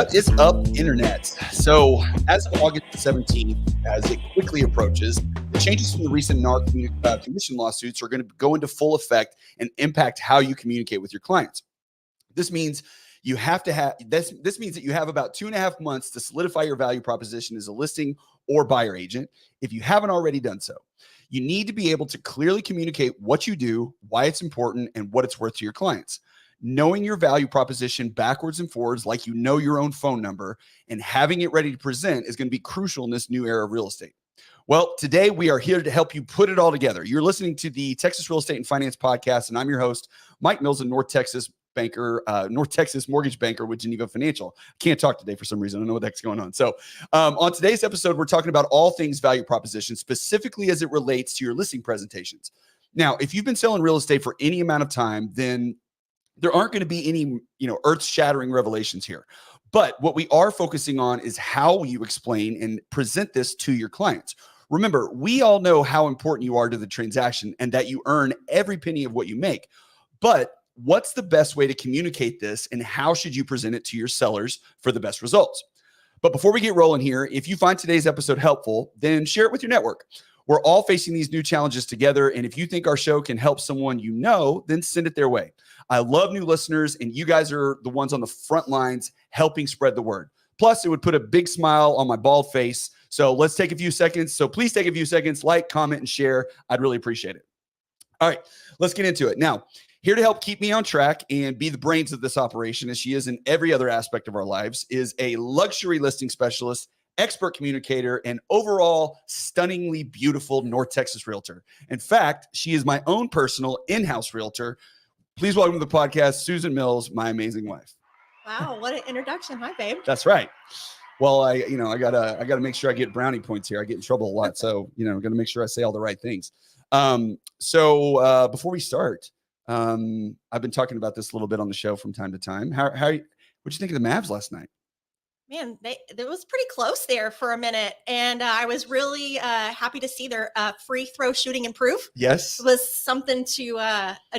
What is up, Internet? So, as of August 17th, as it quickly approaches, the changes from the recent NAR commission lawsuits are going to go into full effect and impact how you communicate with your clients. This means you have to have this means that you have about 2.5 months to solidify your value proposition as a listing or buyer agent if you haven't already done so. You need to be able to clearly communicate what you do, why it's important, and what it's worth to your clients. Knowing your value proposition backwards and forwards, like you know your own phone number, and having it ready to present is going to be crucial in this new era of real estate. Well, today we are here to help you put it all together. You're listening to the Texas Real Estate and Finance Podcast, and I'm your host, Mike Mills, a North Texas mortgage banker with Geneva Financial. Can't talk today for some reason. I don't know what the heck's going on. So on today's episode, we're talking about all things value proposition, specifically as it relates to your listing presentations. Now, if you've been selling real estate for any amount of time, then there aren't going to be any, earth-shattering revelations here. But what we are focusing on is how you explain and present this to your clients. Remember, we all know how important you are to the transaction and that you earn every penny of what you make. But what's the best way to communicate this, and how should you present it to your sellers for the best results? But before we get rolling here, if you find today's episode helpful, then share it with your network. We're all facing these new challenges together, and if you think our show can help someone you know, then send it their way. I love new listeners, and you guys are the ones on the front lines helping spread the word. Plus, it would put a big smile on my bald face. So let's take a few seconds. So please take a few seconds, like, comment, and share. I'd really appreciate it. All right, let's get into it. Now, here to help keep me on track and be the brains of this operation, as she is in every other aspect of our lives, is a luxury listing specialist, expert communicator, and overall stunningly beautiful North Texas realtor. In fact, she is my own personal in-house realtor. Please welcome to the podcast, Susan Mills, my amazing wife. Wow, what an introduction. Hi, babe. That's right. Well, I gotta make sure I get brownie points here. I get in trouble a lot. So, I gotta make sure I say all the right things. Before we start, I've been talking about this a little bit on the show from time to time. What'd you think of the Mavs last night? Man, it was pretty close there for a minute. And I was really happy to see their free throw shooting improve. Yes. It was something to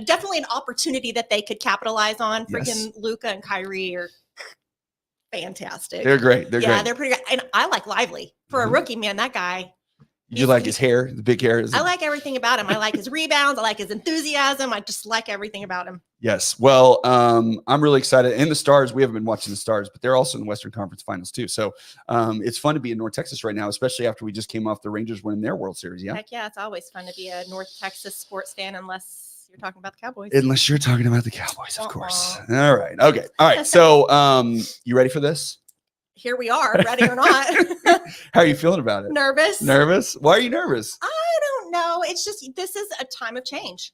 definitely an opportunity that they could capitalize on. Freaking Luka and Kyrie are fantastic. They're great. They're pretty great. And I like Lively for a rookie, man. That guy. You like his hair, the big hair? I like everything about him. I like his rebounds. I like his enthusiasm. I just like everything about him. Yes. Well, I'm really excited. And the Stars, we haven't been watching the Stars, but they're also in the Western Conference Finals too. So it's fun to be in North Texas right now, especially after we just came off the Rangers winning their World Series. Yeah. Heck yeah. It's always fun to be a North Texas sports fan unless you're talking about the Cowboys. Unless you're talking about the Cowboys, of course. All right. Okay. All right. So you ready for this? Here we are, ready or not. How are you feeling about it? Nervous. Why are you nervous? I don't know. It's just, this is a time of change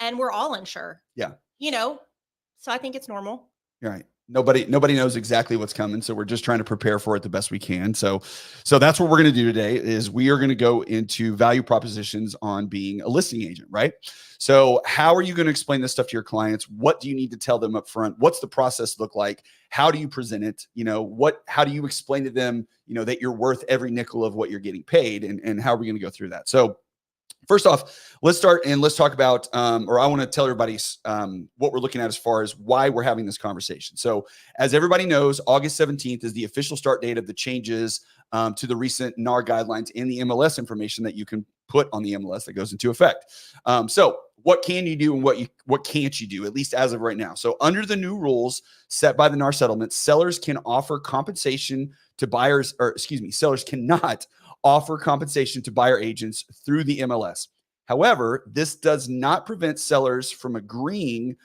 and we're all unsure. Yeah. So I think it's normal. You're right. Nobody knows exactly what's coming. So we're just trying to prepare for it the best we can. So that's what we're going to do today is we are going to go into value propositions on being a listing agent, right? So how are you going to explain this stuff to your clients? What do you need to tell them up front? What's the process look like? How do you present it? How do you explain to them, that you're worth every nickel of what you're getting paid, and how are we going to go through that? So first off, let's start and let's talk about, I want to tell everybody what we're looking at as far as why we're having this conversation. So as everybody knows, August 17th is the official start date of the changes to the recent NAR guidelines in the MLS information that you can put on the MLS that goes into effect. So what can you do and what can't you do, at least as of right now? So under the new rules set by the NAR settlement, sellers can offer compensation to buyers, sellers cannot offer compensation to buyer agents through the MLS. However, this does not prevent sellers from agreeing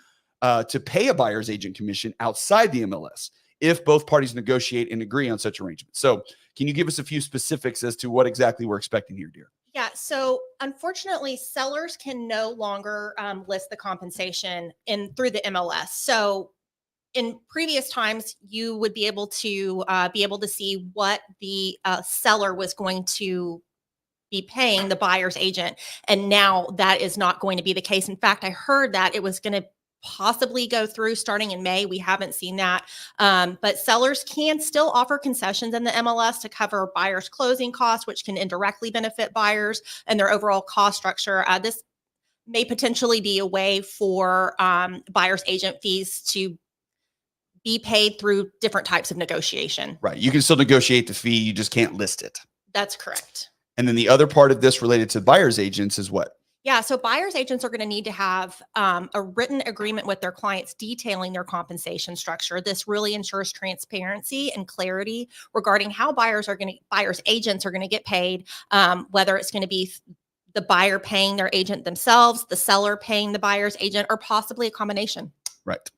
to pay a buyer's agent commission outside the MLS if both parties negotiate and agree on such arrangements. So can you give us a few specifics as to what exactly we're expecting here, dear? Yeah. So unfortunately, sellers can no longer list the compensation through the MLS. So in previous times, you would be able to see what the seller was going to be paying the buyer's agent. And now that is not going to be the case. In fact, I heard that it was going to possibly go through starting in May. We haven't seen that. But sellers can still offer concessions in the MLS to cover buyers' closing costs, which can indirectly benefit buyers and their overall cost structure. This may potentially be a way for buyer's agent fees to be paid through different types of negotiation. Right. You can still negotiate the fee. You just can't list it. That's correct. And then the other part of this related to buyer's agents is what? Yeah, so buyer's agents are going to need to have a written agreement with their clients detailing their compensation structure. This really ensures transparency and clarity regarding how buyer's agents are going to get paid, whether it's going to be the buyer paying their agent themselves, the seller paying the buyer's agent, or possibly a combination. Right.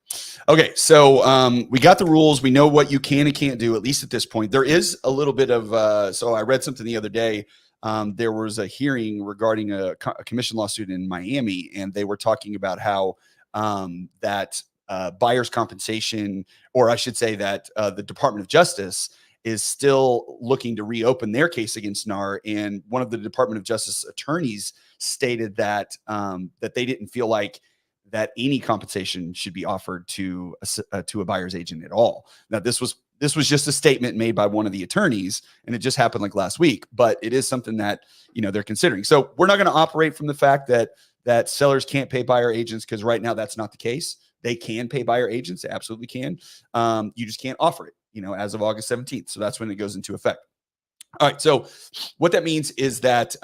Okay. So we got the rules. We know what you can and can't do, at least at this point. There is a little bit of, so I read something the other day. There was a hearing regarding a commission lawsuit in Miami, and they were talking about how that buyer's compensation, or I should say that the Department of Justice is still looking to reopen their case against NAR. And one of the Department of Justice attorneys stated that that they didn't feel like that any compensation should be offered to a buyer's agent at all. Now, this was just a statement made by one of the attorneys, and it just happened like last week, but it is something that, they're considering. So we're not going to operate from the fact that sellers can't pay buyer agents, because right now that's not the case. They can pay buyer agents. They absolutely can. You just can't offer it, as of August 17th. So that's when it goes into effect. All right. So what that means is that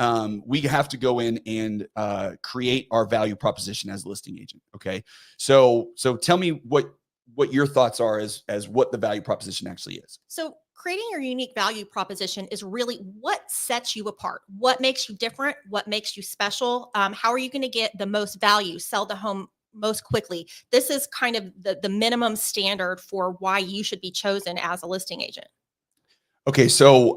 we have to go in and create our value proposition as a listing agent. Okay. So tell me what your thoughts are as what the value proposition actually is. So creating your unique value proposition is really what sets you apart, what makes you different, what makes you special. How are you going to get the most value, sell the home most quickly? This is kind of the minimum standard for why you should be chosen as a listing agent. Okay, so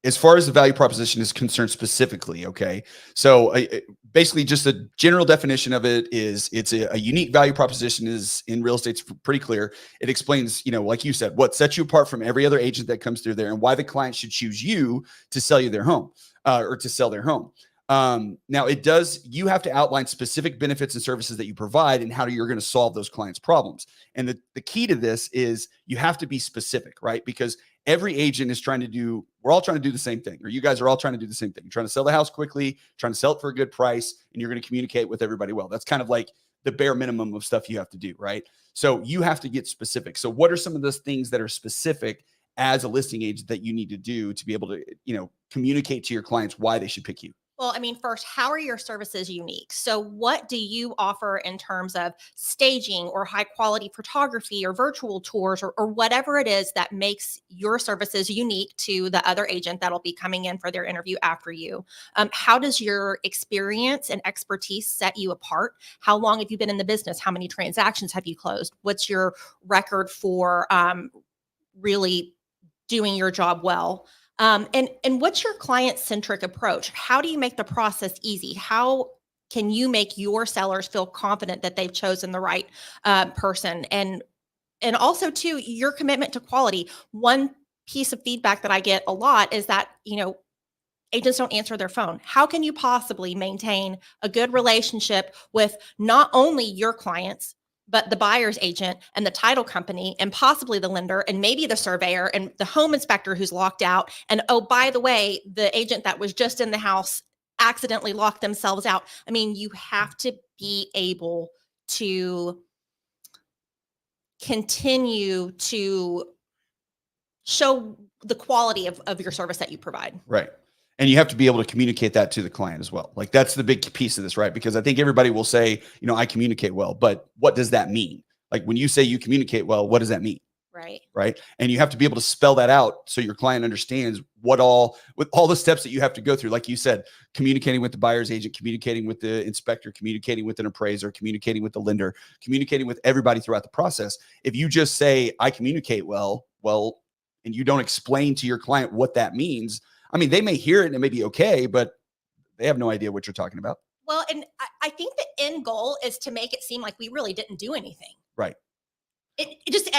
as far as the value proposition is concerned specifically, okay, so basically just a general definition of it is it's a unique value proposition. Is in real estate, it's pretty clear. It explains, like you said, what sets you apart from every other agent that comes through there, and why the client should choose you to sell you their home or to sell their home. Now you have to outline specific benefits and services that you provide and how you're going to solve those clients' problems. And the key to this is you have to be specific, right? Because every agent is we're all trying to do the same thing, or you guys are all trying to do the same thing. You're trying to sell the house quickly, trying to sell it for a good price, and you're going to communicate with everybody well. That's kind of like the bare minimum of stuff you have to do, right? So you have to get specific. So what are some of those things that are specific as a listing agent that you need to do to be able to, communicate to your clients why they should pick you? Well, first, how are your services unique? So what do you offer in terms of staging or high quality photography or virtual tours or whatever it is that makes your services unique to the other agent that'll be coming in for their interview after you? How does your experience and expertise set you apart? How long have you been in the business? How many transactions have you closed? What's your record for really doing your job well? And what's your client-centric approach? How do you make the process easy? How can you make your sellers feel confident that they've chosen the right person? And also, too, your commitment to quality. One piece of feedback that I get a lot is that, agents don't answer their phone. How can you possibly maintain a good relationship with not only your clients, but the buyer's agent and the title company and possibly the lender and maybe the surveyor and the home inspector who's locked out? And oh, by the way, the agent that was just in the house accidentally locked themselves out. You have to be able to continue to show the quality of your service that you provide. Right. And you have to be able to communicate that to the client as well. Like that's the big piece of this, right? Because I think everybody will say, I communicate well, but what does that mean? Like when you say you communicate well, what does that mean? Right. Right. And you have to be able to spell that out so your client understands with all the steps that you have to go through. Like you said, communicating with the buyer's agent, communicating with the inspector, communicating with an appraiser, communicating with the lender, communicating with everybody throughout the process. If you just say, I communicate well, and you don't explain to your client what that means, they may hear it and it may be okay, but they have no idea what you're talking about. Well, and I think the end goal is to make it seem like we really didn't do anything. Right. It just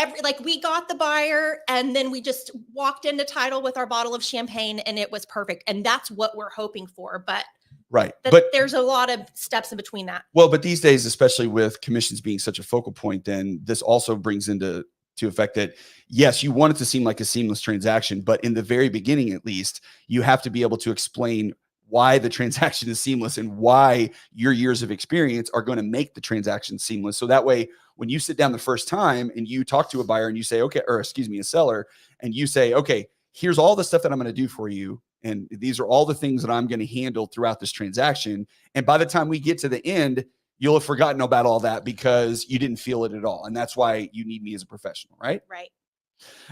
we got the buyer and then we just walked into title with our bottle of champagne and it was perfect. And that's what we're hoping for. But right. But there's a lot of steps in between that. Well, but these days, especially with commissions being such a focal point, then this also brings into effect that, yes, you want it to seem like a seamless transaction, but in the very beginning, at least, you have to be able to explain why the transaction is seamless and why your years of experience are going to make the transaction seamless. So that way, when you sit down the first time and you talk to a buyer and you say, okay, or excuse me, a seller, and you say, okay, here's all the stuff that I'm going to do for you. And these are all the things that I'm going to handle throughout this transaction. And by the time we get to the end, you'll have forgotten about all that because you didn't feel it at all. And that's why you need me as a professional, right? Right.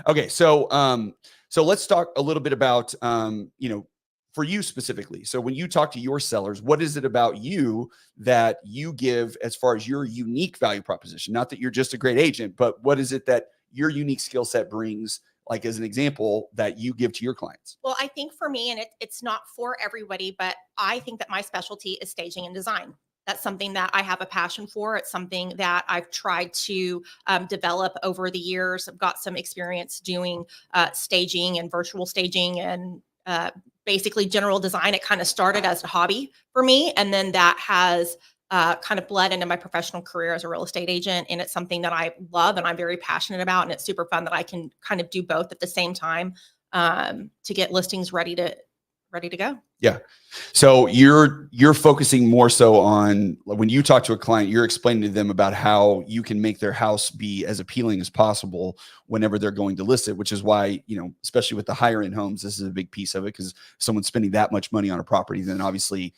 Okay. So let's talk a little bit about, for you specifically. So when you talk to your sellers, what is it about you that you give as far as your unique value proposition? Not that you're just a great agent, but what is it that your unique skill set brings, like as an example, that you give to your clients? Well, I think for me, and it's not for everybody, but I think that my specialty is staging and design. That's something that I have a passion for. It's something that I've tried to develop over the years. I've got some experience doing staging and virtual staging and basically general design. It kind of started as a hobby for me, and then that has kind of bled into my professional career as a real estate agent. And it's something that I love and I'm very passionate about. And it's super fun that I can kind of do both at the same time to get listings ready to go. Yeah. So you're focusing more so on when you talk to a client, you're explaining to them about how you can make their house be as appealing as possible whenever they're going to list it, which is why, especially with the higher end homes, this is a big piece of it because someone's spending that much money on a property, then obviously,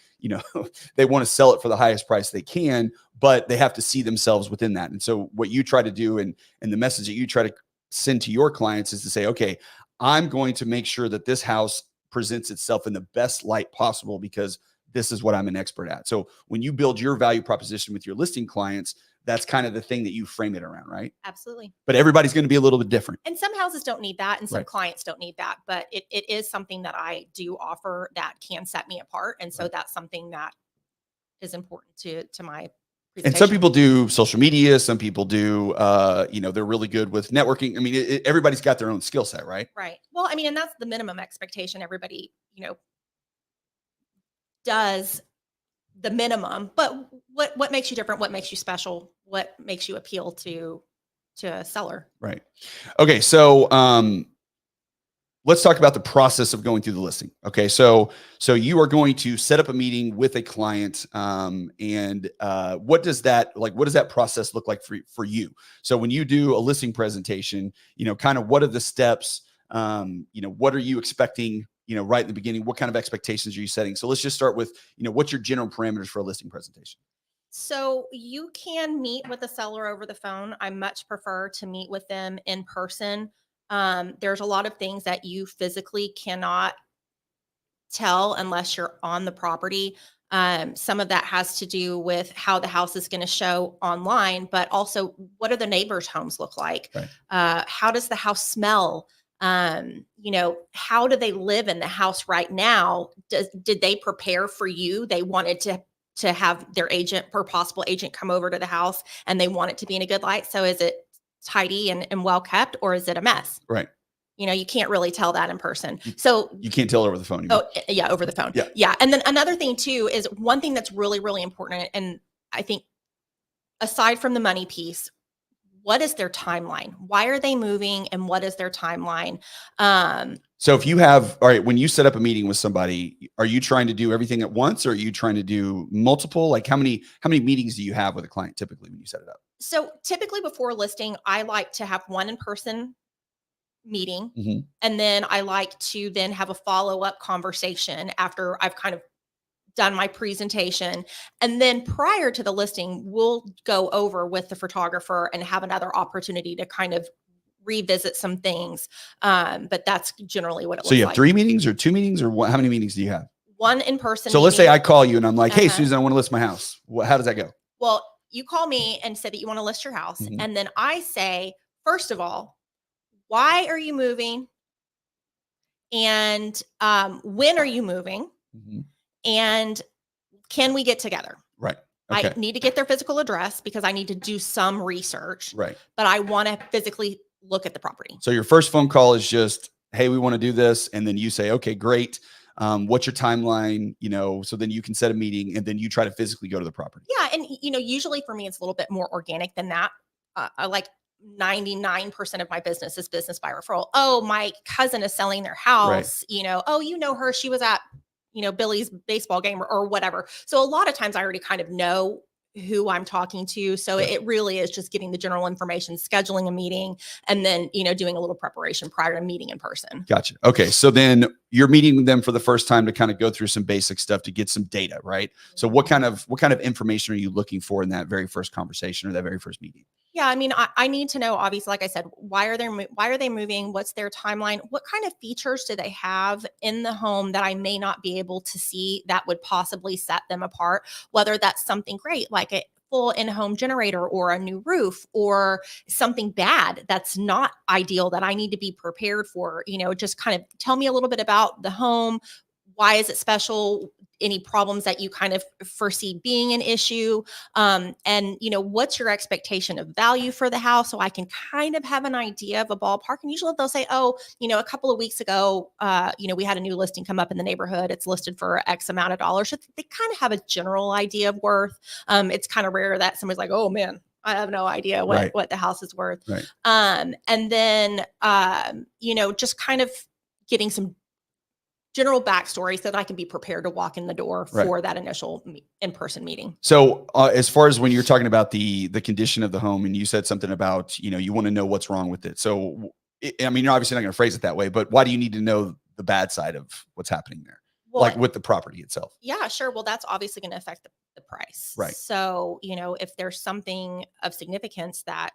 they want to sell it for the highest price they can, but they have to see themselves within that. And so what you try to do and the message that you try to send to your clients is to say, okay, I'm going to make sure that this house presents itself in the best light possible because this is what I'm an expert at. So when you build your value proposition with your listing clients, that's kind of the thing that you frame it around, right? Absolutely. But everybody's going to be a little bit different. And some houses don't need that and some Right. clients don't need that, but it is something that I do offer that can set me apart. And so that's something that is important to my presentation. And some people do social media. Some people do, they're really good with networking. I mean, everybody's got their own skill set, right? Right. Well, I mean, and that's the minimum expectation. Everybody, does the minimum, but what makes you different? What makes you special? What makes you appeal to a seller? Right. Okay. So, let's talk about the process of going through the listing. Okay. So you are going to set up a meeting with a client. And what does that process look like for you? So when you do a listing presentation, kind of what are the steps? What are you expecting, right in the beginning? What kind of expectations are you setting? So let's just start with, what's your general parameters for a listing presentation? So you can meet with a seller over the phone. I much prefer to meet with them in person. There's a lot of things that you physically cannot tell unless you're on the property. Some of that has to do with how the house is going to show online, but also what do the neighbors' homes look like? Right. How does the house smell? How do they live in the house right now? Did they prepare for you? They wanted to have their agent or possible agent come over to the house and they want it to be in a good light. So is it tidy and well kept, or is it a mess? Right. You can't really tell that in person. So you can't tell over the phone. Oh yeah, over the phone. Yeah. And then another thing too is one thing that's really, really important. And I think aside from the money piece, what is their timeline? Why are they moving? And what is their timeline? So if you have, all right, when you set up a meeting with somebody, are you trying to do everything at once or are you trying to do multiple? Like how many meetings do you have with a client typically when you set it up? So typically before listing, I like to have one in-person meeting. Mm-hmm. And then I like to then have a follow-up conversation after I've kind of done my presentation. And then prior to the listing, we'll go over with the photographer and have another opportunity to kind of revisit some things. But that's generally what it looks like. So you have 3 meetings or 2 meetings or how many meetings do you have? One in person. So let's say I call you and I'm like, hey, Uh-huh. Susan, I want to list my house. How does that go? Well, you call me and say that you want to list your house. Mm-hmm. And then I say, first of all, why are you moving? And when are you moving? Mm-hmm. And can we get together? Right. Okay. I need to get their physical address because I need to do some research. Right. But I want to physically look at the property. So your first phone call is just, hey, we want to do this. And then you say, okay, great. What's your timeline? So then you can set a meeting and then you try to physically go to the property. Yeah. And, usually for me, it's a little bit more organic than that. I like 99% of my business is business by referral. Oh, my cousin is selling their house. Right. Oh, her. She was at Billy's baseball game or whatever. So a lot of times I already kind of know who I'm talking to. So Right. it really is just getting the general information, scheduling a meeting, and then, doing a little preparation prior to meeting in person. Gotcha. Okay. So then you're meeting with them for the first time to kind of go through some basic stuff to get some data, right? So what kind of information are you looking for in that very first conversation or that very first meeting? Yeah, I mean, I need to know, obviously, like I said, why are they moving? What's their timeline? What kind of features do they have in the home that I may not be able to see that would possibly set them apart? Whether that's something great like a full in-home generator or a new roof, or something bad that's not ideal that I need to be prepared for. Just kind of tell me a little bit about the home. Why is it special? Any problems that you kind of foresee being an issue? And what's your expectation of value for the house, so I can kind of have an idea of a ballpark. And usually they'll say, oh, a couple of weeks ago, we had a new listing come up in the neighborhood, it's listed for X amount of dollars. So they kind of have a general idea of worth. It's kind of rare that somebody's like, oh man, I have no idea what the house is worth. Right. And then just kind of getting some general backstory so that I can be prepared to walk in the door for that initial in-person meeting. So as far as when you're talking about the condition of the home, and you said something about, you want to know what's wrong with it. So, I mean, you're obviously not going to phrase it that way, but why do you need to know the bad side of what's happening there? Well, like with the property itself? Yeah, sure. Well, that's obviously going to affect the price. Right. So, if there's something of significance that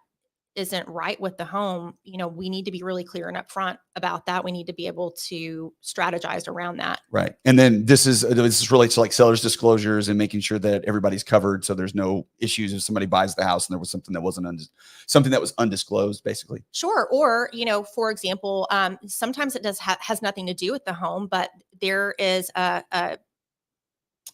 isn't right with the home, we need to be really clear and upfront about that. We need to be able to strategize around that. Right. And then this relates to like seller's disclosures and making sure that everybody's covered, so there's no issues if somebody buys the house and there was something that something that was undisclosed, basically. Sure. Or, for example, sometimes it has nothing to do with the home, but there is a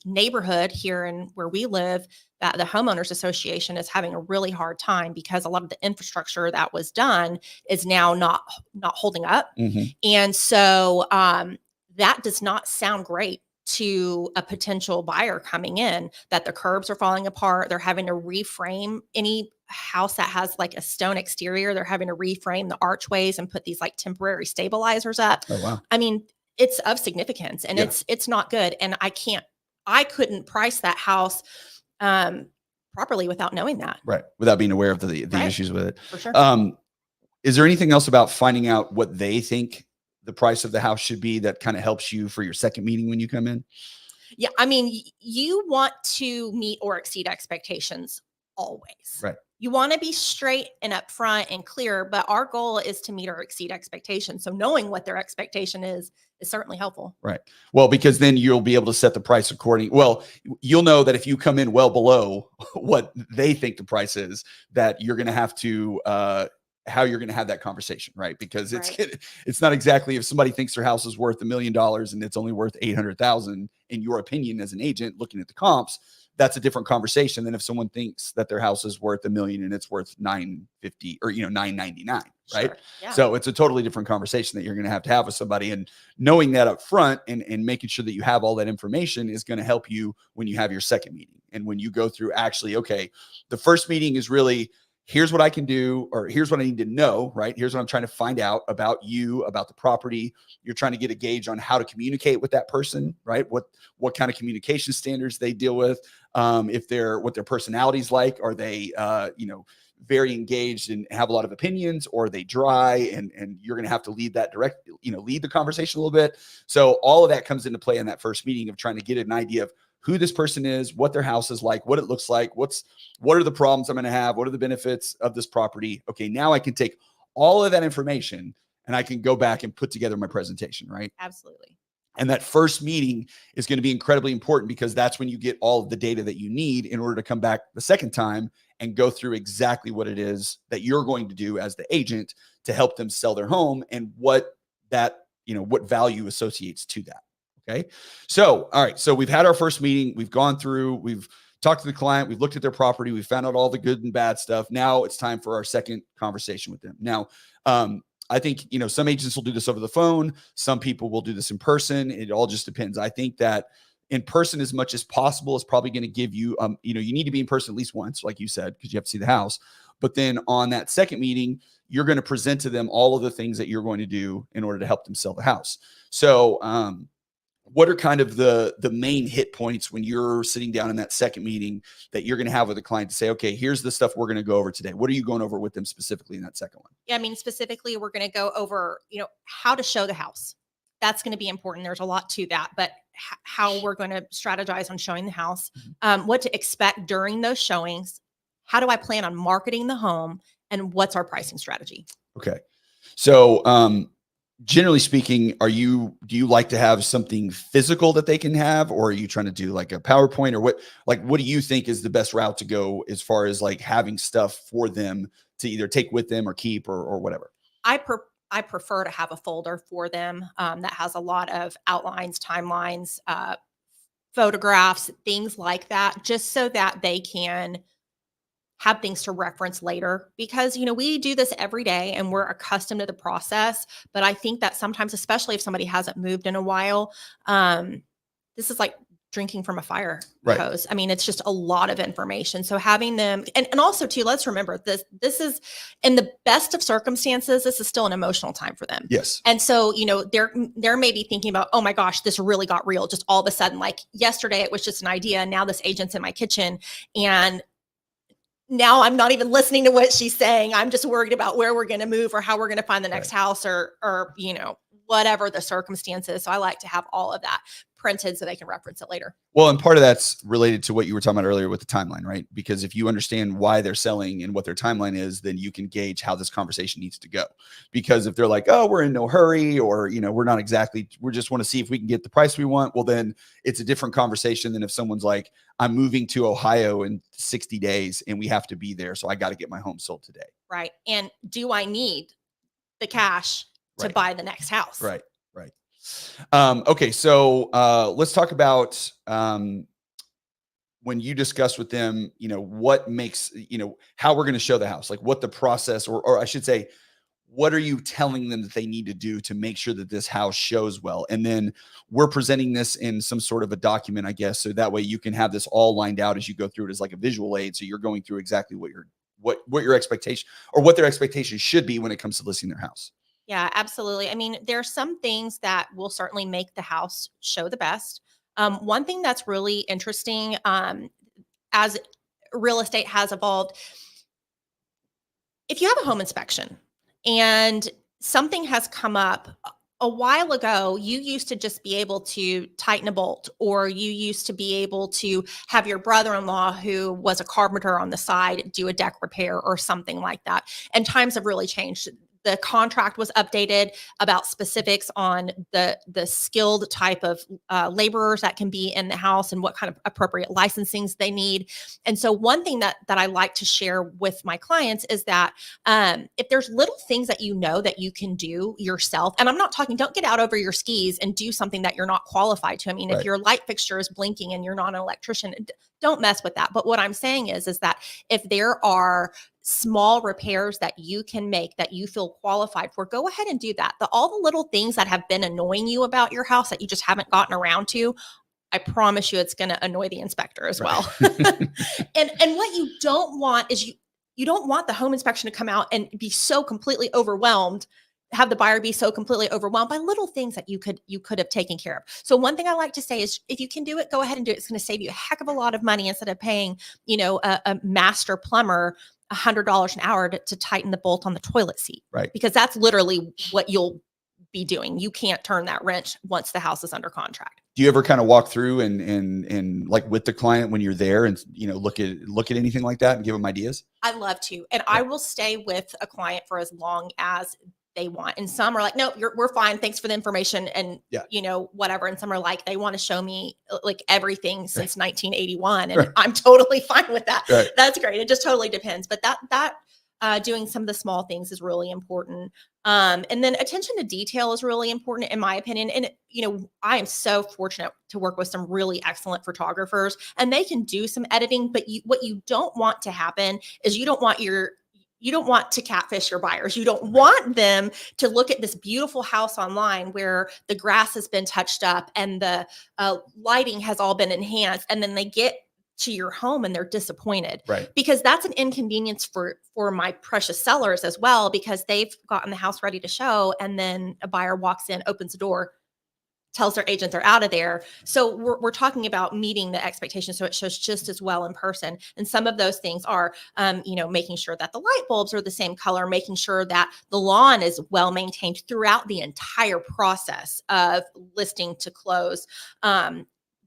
neighborhood here in where we live that the homeowners association is having a really hard time because a lot of the infrastructure that was done is now not holding up. Mm-hmm. And so that does not sound great to a potential buyer coming in, that the curbs are falling apart. They're having to reframe any house that has like a stone exterior. They're having to reframe the archways and put these like temporary stabilizers up. Oh, wow. I mean, it's of significance, and it's not good. And I couldn't price that house properly without knowing that. Right. Without being aware of the issues with it. For sure. Is there anything else about finding out what they think the price of the house should be that kind of helps you for your second meeting when you come in? Yeah. I mean, you want to meet or exceed expectations always. Right. You want to be straight and upfront and clear, but our goal is to meet or exceed expectations. So knowing what their expectation is certainly helpful. Right. Well, because then you'll be able to set the price according. Well, you'll know that if you come in well below what they think the price is, that you're going to have to, how you're going to have that conversation, right? Because it's not exactly, if somebody thinks their house is worth $1 million and it's only worth 800,000, in your opinion as an agent looking at the comps, that's a different conversation than if someone thinks that their house is worth $1 million and it's worth $950 or $999, right? Sure. Yeah. So it's a totally different conversation that you're going to have with somebody, and knowing that up front and making sure that you have all that information is going to help you when you have your second meeting. And when you go through, actually, okay, the first meeting is really, here's what I can do, or here's what I need to know, right? Here's what I'm trying to find out about you, about the property. You're trying to get a gauge on how to communicate with that person, right? What kind of communication standards they deal with, what their personality's like. Are they, very engaged and have a lot of opinions, or are they dry? And you're going to have to lead the conversation a little bit. So all of that comes into play in that first meeting of trying to get an idea of who this person is, what their house is like, what it looks like, what are the problems I'm going to have, what are the benefits of this property. Okay, now I can take all of that information and I can go back and put together my presentation, right? Absolutely. And that first meeting is going to be incredibly important, because that's when you get all of the data that you need in order to come back the second time and go through exactly what it is that you're going to do as the agent to help them sell their home, and what value associates to that. Okay. So, all right. So we've had our first meeting. We've gone through, we've talked to the client. We've looked at their property. We found out all the good and bad stuff. Now it's time for our second conversation with them. Now, I think, some agents will do this over the phone. Some people will do this in person. It all just depends. I think that in person, as much as possible, is probably going to give you, you need to be in person at least once, like you said, because you have to see the house. But then on that second meeting, you're going to present to them all of the things that you're going to do in order to help them sell the house. So, what are kind of the main hit points when you're sitting down in that second meeting that you're going to have with a client to say, okay, here's the stuff we're going to go over today. What are you going over with them specifically in that second one? Yeah, I mean, specifically, we're going to go over, how to show the house. That's going to be important. There's a lot to that, but how we're going to strategize on showing the house, what to expect during those showings. How do I plan on marketing the home, and what's our pricing strategy? Okay. So, generally speaking, do you like to have something physical that they can have, or are you trying to do like a PowerPoint, or what do you think is the best route to go as far as like having stuff for them to either take with them or keep or whatever? I prefer to have a folder for them that has a lot of outlines, timelines, photographs, things like that, just so that they can have things to reference later, because we do this every day and we're accustomed to the process. But I think that sometimes, especially if somebody hasn't moved in a while, this is like drinking from a fire Right. hose. I mean, it's just a lot of information. So having them, and also too, let's remember this is, in the best of circumstances, this is still an emotional time for them. Yes. And so, they're maybe thinking about, oh my gosh, this really got real. Just all of a sudden, like yesterday, it was just an idea. And now this agent's in my kitchen, and now I'm not even listening to what she's saying. I'm just worried about where we're going to move or how we're going to find the next house, or whatever the circumstances. So I like to have all of that printed so they can reference it later. Well, and part of that's related to what you were talking about earlier with the timeline, right? Because if you understand why they're selling and what their timeline is, then you can gauge how this conversation needs to go. Because if they're like, oh, we're in no hurry, or, we're not exactly, we just want to see if we can get the price we want. Well, then it's a different conversation than if someone's like, I'm moving to Ohio in 60 days and we have to be there. So I got to get my home sold today. Right. And do I need the cash to buy the next house? Right. Right. Okay. So let's talk about when you discuss with them, what makes, how we're going to show the house, like what the process, or I should say, what are you telling them that they need to do to make sure that this house shows well? And then we're presenting this in some sort of a document, I guess, so that way you can have this all lined out as you go through it as like a visual aid. So you're going through exactly what your expectation, or what their expectations should be when it comes to listing their house. Yeah, absolutely. I mean, there are some things that will certainly make the house show the best. One thing that's really interesting, as real estate has evolved, if you have a home inspection and something has come up a while ago, you used to just be able to tighten a bolt, or you used to be able to have your brother-in-law, who was a carpenter on the side, do a deck repair or something like that. And times have really changed. The contract was updated about specifics on the skilled type of laborers that can be in the house and what kind of appropriate licensings they need. And so one thing that I like to share with my clients is that if there's little things that that you can do yourself, and I'm not talking, don't get out over your skis and do something that you're not qualified to. I mean, if your light fixture is blinking and you're not an electrician, don't mess with that. But what I'm saying is that if there are small repairs that you can make that you feel qualified for, go ahead and do that. All the little things that have been annoying you about your house that you just haven't gotten around to, I promise you it's going to annoy the inspector as well. And what you don't want is you don't want the home inspection to come out and be so completely overwhelmed, have the buyer be so completely overwhelmed by little things that you could have taken care of. So one thing I like to say is, if you can do it, go ahead and do it. It's going to save you a heck of a lot of money instead of paying, a master plumber $100 an hour to tighten the bolt on the toilet seat. Right. Because that's literally what you'll be doing. You can't turn that wrench once the house is under contract. Do you ever kind of walk through and like with the client when you're there and, look at anything like that and give them ideas? I love to. And I will stay with a client for as long as they want. And some are like, no, we're fine. Thanks for the information. And, whatever. And some are like, they want to show me like everything since 1981. And I'm totally fine with that. Right. That's great. It just totally depends. But that doing some of the small things is really important. And then attention to detail is really important, in my opinion. And, I am so fortunate to work with some really excellent photographers, and they can do some editing. But what you don't want to happen is you don't want to catfish your buyers. You don't want them to look at this beautiful house online where the grass has been touched up and the lighting has all been enhanced, and then they get to your home and they're disappointed. Right. Because that's an inconvenience for my precious sellers as well, because they've gotten the house ready to show, and then a buyer walks in, opens the door, tells their agent they're out of there. So we're talking about meeting the expectations so it shows just as well in person. And some of those things are, making sure that the light bulbs are the same color, making sure that the lawn is well maintained throughout the entire process of listing to close.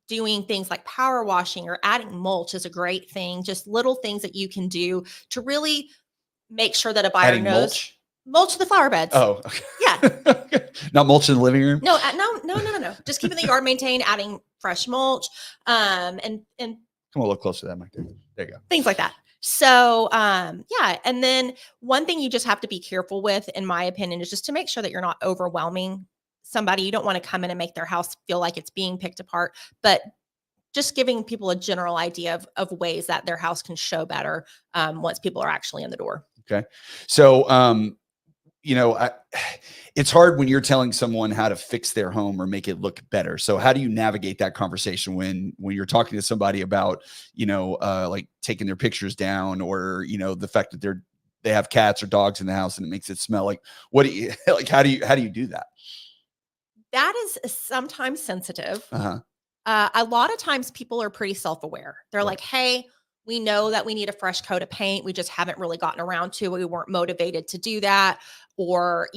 Doing things like power washing or adding mulch is a great thing. Just little things that you can do to really make sure that a buyer Adding knows. mulch? The flower beds. Oh, okay. Yeah. Not mulch in the living room? No. Just keeping the yard maintained, adding fresh mulch, and Come on, a little closer to that mic. There you go. things like that. So, yeah. And then one thing you just have to be careful with, in my opinion, is just to make sure that you're not overwhelming somebody. You don't want to come in and make their house feel like it's being picked apart, but just giving people a general idea of ways that their house can show better once people are actually in the door. Okay. So, it's hard when you're telling someone how to fix their home or make it look better. So how do you navigate that conversation when you're talking to somebody about, like taking their pictures down, or, the fact that they have cats or dogs in the house and it makes it smell like, what do you like? How do you do that? That is sometimes sensitive. Uh-huh. A lot of times people are pretty self-aware. They're Right. like, hey, we know that we need a fresh coat of paint. We just haven't really gotten around to it. We weren't motivated to do that. Or,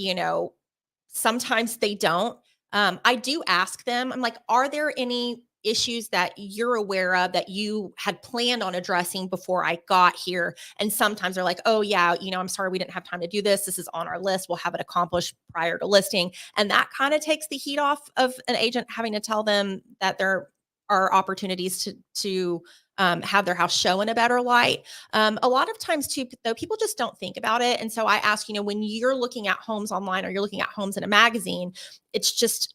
sometimes they don't. I do ask them, I'm like, are there any issues that you're aware of that you had planned on addressing before I got here? And sometimes they're like, oh yeah, I'm sorry, we didn't have time to do this. This is on our list. We'll have it accomplished prior to listing. And that kind of takes the heat off of an agent having to tell them that there are opportunities to have their house show in a better light. A lot of times too, though, people just don't think about it. And so I ask, when you're looking at homes online or you're looking at homes in a magazine, it's just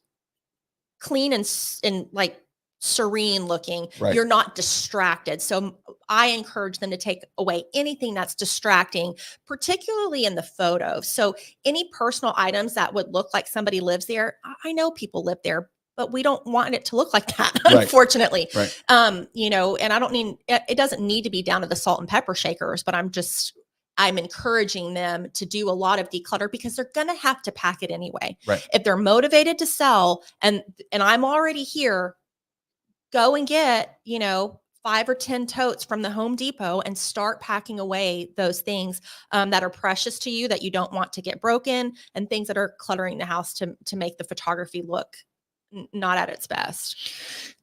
clean and like serene looking. Right. You're not distracted. So I encourage them to take away anything that's distracting, particularly in the photo. So any personal items that would look like somebody lives there, I know people live there, but we don't want it to look like that, Right. unfortunately. Right. And I don't mean, it doesn't need to be down to the salt and pepper shakers, but I'm encouraging them to do a lot of declutter because they're going to have to pack it anyway. Right. If they're motivated to sell and I'm already here, go and get, 5 or 10 totes from the Home Depot and start packing away those things that are precious to you that you don't want to get broken, and things that are cluttering the house to make the photography look not at its best.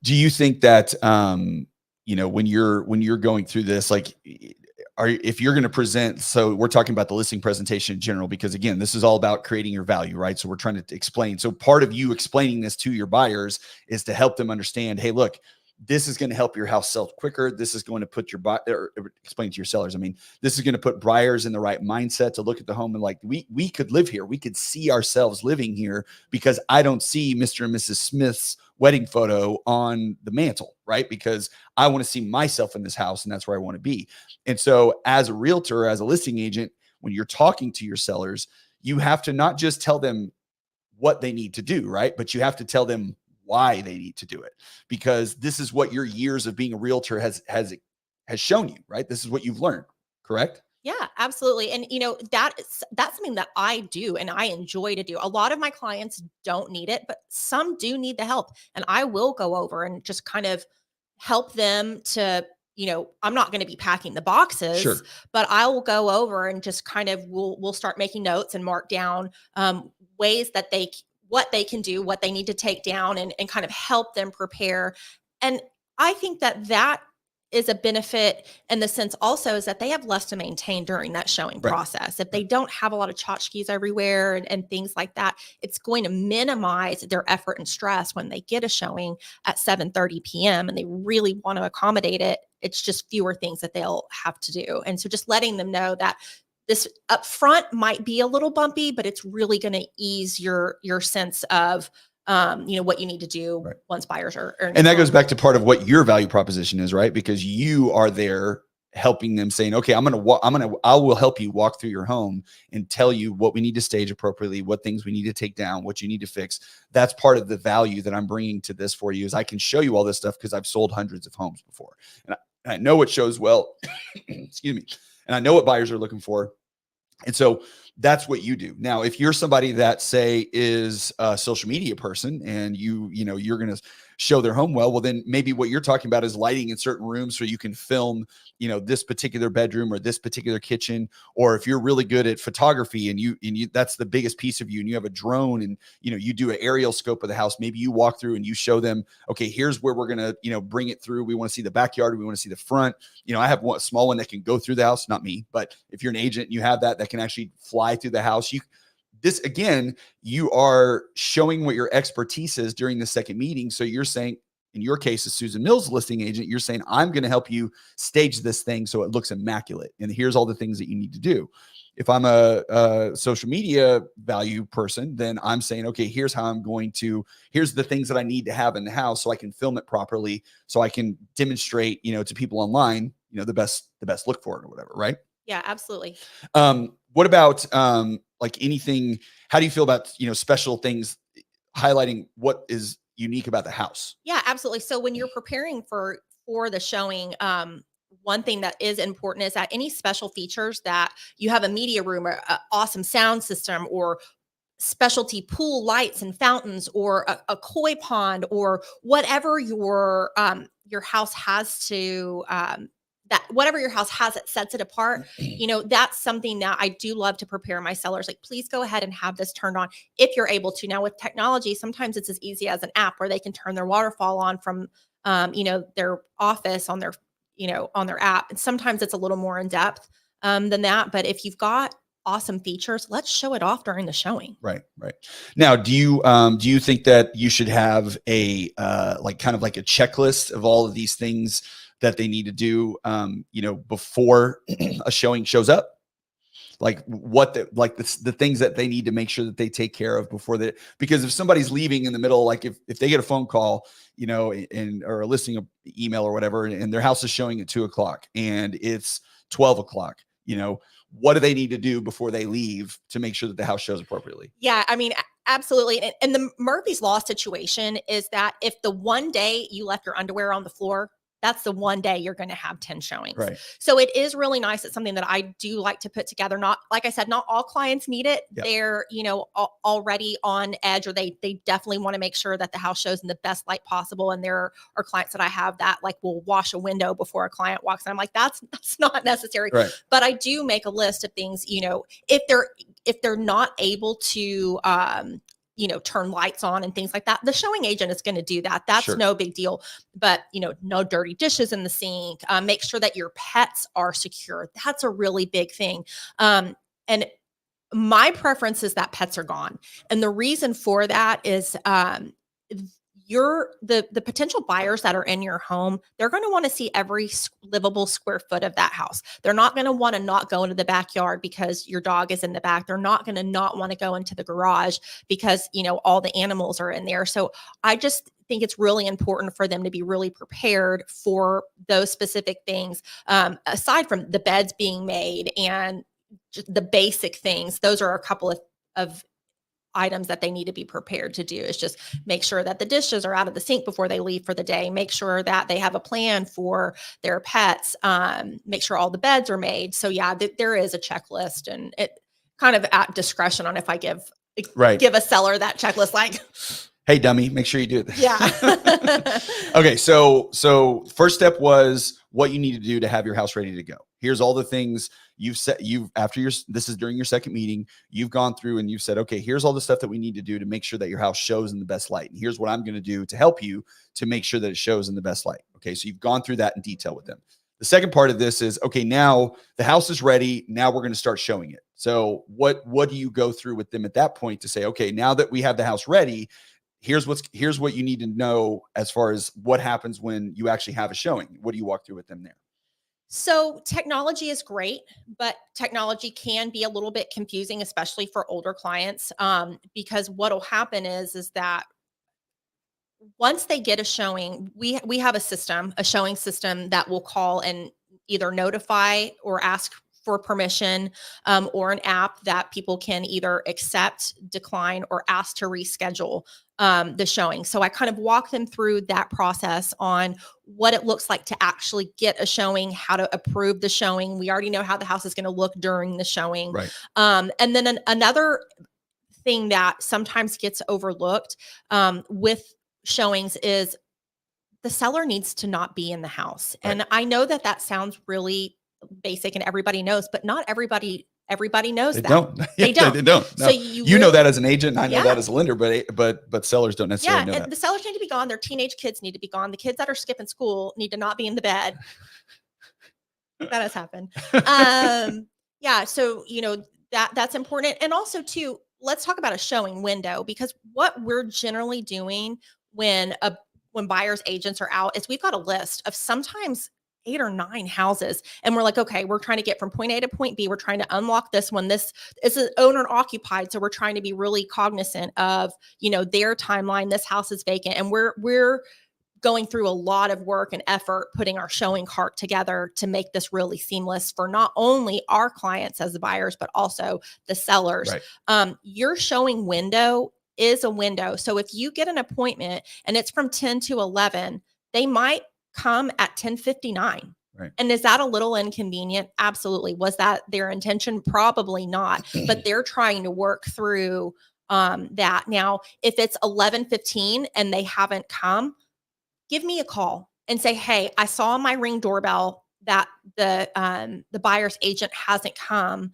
Do you think that, when you're going through this, like, if you're going to present, so we're talking about the listing presentation in general, because again, this is all about creating your value, right? So we're trying to explain. So part of you explaining this to your buyers is to help them understand, hey, look, this is going to help your house sell quicker. This is going to put explain to your sellers. I mean, this is going to put buyers in the right mindset to look at the home and like, we could live here. We could see ourselves living here because I don't see Mr. and Mrs. Smith's wedding photo on the mantle, right? Because I want to see myself in this house and that's where I want to be. And so as a realtor, as a listing agent, when you're talking to your sellers, you have to not just tell them what they need to do, right? But you have to tell them why they need to do it, because this is what your years of being a realtor has shown you, right? This is what you've learned, correct? Yeah, absolutely. And that's something that I do and I enjoy to do. A lot of my clients don't need it, but some do need the help. And I will go over and just kind of help them to, I'm not going to be packing the boxes, Sure. but I will go over and just kind of we'll start making notes and mark down ways that what they can do, what they need to take down, and kind of help them prepare. And I think that is a benefit in the sense also is that they have less to maintain during that showing Right. process. If they don't have a lot of tchotchkes everywhere and things like that, it's going to minimize their effort and stress when they get a showing at 7:30 p.m. and they really want to accommodate it. It's just fewer things that they'll have to do. And so just letting them know that this up front might be a little bumpy, but it's really going to ease your sense of what you need to do. Right. Once buyers are and that goes back to part of what your value proposition is, right? Because you are there helping them, saying, okay, I will help you walk through your home and tell you what we need to stage appropriately, what things we need to take down, what you need to fix. That's part of the value that I'm bringing to this for you, is I can show you all this stuff because I've sold hundreds of homes before. And I know what shows well, excuse me. And I know what buyers are looking for. And so that's what you do. Now, if you're somebody that say is a social media person and you're going to show their home well, then maybe what you're talking about is lighting in certain rooms so you can film, this particular bedroom or this particular kitchen. Or if you're really good at photography and you that's the biggest piece of you, and you have a drone and you do an aerial scope of the house, maybe you walk through and you show them, okay, here's where we're going to bring it through. We want to see the backyard, we want to see the front. I have a small one that can go through the house, not me, but if you're an agent and you have that can actually fly through the house, this again, you are showing what your expertise is during the second meeting. So you're saying, in your case, as Susan Mills listing agent, you're saying, I'm going to help you stage this thing so it looks immaculate. And here's all the things that you need to do. If I'm a social media value person, then I'm saying, okay, here's the things that I need to have in the house so I can film it properly, so I can demonstrate, to people online, the best look for it or whatever. Right. Yeah, absolutely. What about like anything? How do you feel about special things highlighting what is unique about the house? Yeah, absolutely. So when you're preparing for the showing, one thing that is important is that any special features that you have, a media room or a awesome sound system or specialty pool lights and fountains or a koi pond or whatever your house has to that whatever your house has that sets it apart, that's something that I do love to prepare my sellers. Like, please go ahead and have this turned on if you're able to. Now with technology, sometimes it's as easy as an app where they can turn their waterfall on from their office on their on their app. And sometimes it's a little more in depth than that. But if you've got awesome features, let's show it off during the showing. Right. Now, do you think that you should have a kind of like a checklist of all of these things that they need to do, before a showing shows up? Like the things that they need to make sure that they take care of before because if somebody's leaving in the middle, like if they get a phone call, or a listing email or whatever, and their house is showing at 2:00 and it's 12:00, what do they need to do before they leave to make sure that the house shows appropriately? Yeah, I mean, absolutely. And the Murphy's Law situation is that if the one day you left your underwear on the floor, that's the one day you're going to have 10 showings. Right. So it is really nice. It's something that I do like to put together. Not, like I said, not all clients need it. Yep. They're, already on edge, or they definitely want to make sure that the house shows in the best light possible. And there are clients that I have that will wash a window before a client walks in. I'm like, that's not necessary. Right. But I do make a list of things, if they're not able to, turn lights on and things like that, the showing agent is going to do that. That's Sure. no big deal. But, no dirty dishes in the sink. Make sure that your pets are secure. That's a really big thing. And my preference is that pets are gone. And the reason for that is the potential buyers that are in your home, they're going to want to see every livable square foot of that house. They're not going to want to not go into the backyard because your dog is in the back. They're not going to not want to go into the garage because, all the animals are in there. So I just think it's really important for them to be really prepared for those specific things. Aside from the beds being made and just the basic things, those are a couple of items that they need to be prepared to do. Is just make sure that the dishes are out of the sink before they leave for the day. Make sure that they have a plan for their pets. Make sure all the beds are made. So yeah, there is a checklist, and it kind of at discretion on if I give a seller that checklist, like, hey, dummy, make sure you do this. Yeah. Okay. So first step was what you need to do to have your house ready to go. Here's all the things this is during your second meeting, you've gone through and you've said, okay, here's all the stuff that we need to do to make sure that your house shows in the best light. And here's what I'm going to do to help you to make sure that it shows in the best light. Okay. So you've gone through that in detail with them. The second part of this is, okay, now the house is ready. Now we're going to start showing it. So what do you go through with them at that point to say, okay, now that we have the house ready, here's what you need to know as far as what happens when you actually have a showing. What do you walk through with them there? So technology is great, but technology can be a little bit confusing, especially for older clients, because what'll happen is that once they get a showing, we have a showing system that will call and either notify or ask for permission, or an app that people can either accept, decline, or ask to reschedule the showing. So I kind of walk them through that process on what it looks like to actually get a showing, how to approve the showing. We already know how the house is going to look during the showing. Right. And then another thing that sometimes gets overlooked with showings is the seller needs to not be in the house. Right. And I know that that sounds really basic and everybody knows, but not everybody knows They that. don't. They don't. They don't. No. So you know that as an agent, and I know Yeah. that as a lender, but sellers don't necessarily know and that. the sellers need to be gone. Their teenage kids need to be gone. The kids that are skipping school need to not be in the bed. That has happened. Yeah. So, that's important. And also too, let's talk about a showing window, because what we're generally doing when buyers agents are out is we've got a list of sometimes 8 or 9 houses, and we're like, okay, we're trying to get from point A to point B. We're trying to unlock this one. This is an owner occupied, so we're trying to be really cognizant of their timeline. This house is vacant, and we're going through a lot of work and effort putting our showing cart together to make this really seamless for not only our clients as the buyers, but also the sellers. Right. Your showing window is a window. So if you get an appointment and it's from 10 to 11, they might come at 10:59. Right. And is that a little inconvenient? Absolutely. Was that their intention? Probably not. But they're trying to work through that. Now, if it's 11:15 and they haven't come, give me a call and say, hey, I saw on my Ring doorbell that the buyer's agent hasn't come,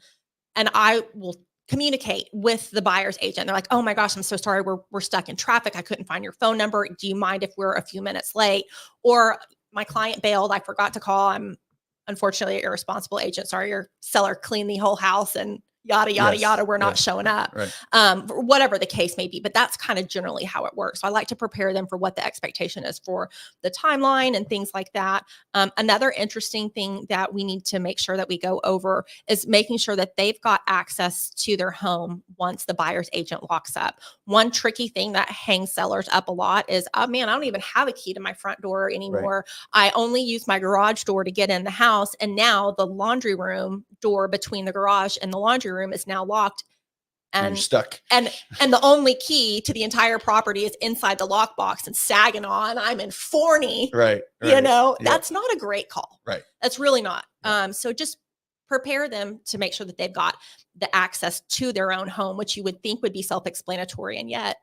and I will communicate with the buyer's agent. They're like, oh my gosh, I'm so sorry. We're stuck in traffic. I couldn't find your phone number. Do you mind if we're a few minutes late? Or my client bailed. I forgot to call. I'm unfortunately an irresponsible agent. Sorry, your seller cleaned the whole house and yada, yada, Yes. yada. We're not Yes. showing up. Right. Whatever the case may be. But that's kind of generally how it works. So I like to prepare them for what the expectation is for the timeline and things like that. Another interesting thing that we need to make sure that we go over is making sure that they've got access to their home once the buyer's agent locks up. One tricky thing that hangs sellers up a lot is, oh man, I don't even have a key to my front door anymore. Right. I only use my garage door to get in the house. And now the laundry room door between the garage and the laundry room is now locked. And you're stuck. And the only key to the entire property is inside the lockbox and Saginaw, and I'm in Forney. Right. That's not a great call. Right. That's really not. So just prepare them to make sure that they've got the access to their own home, which you would think would be self-explanatory, and yet.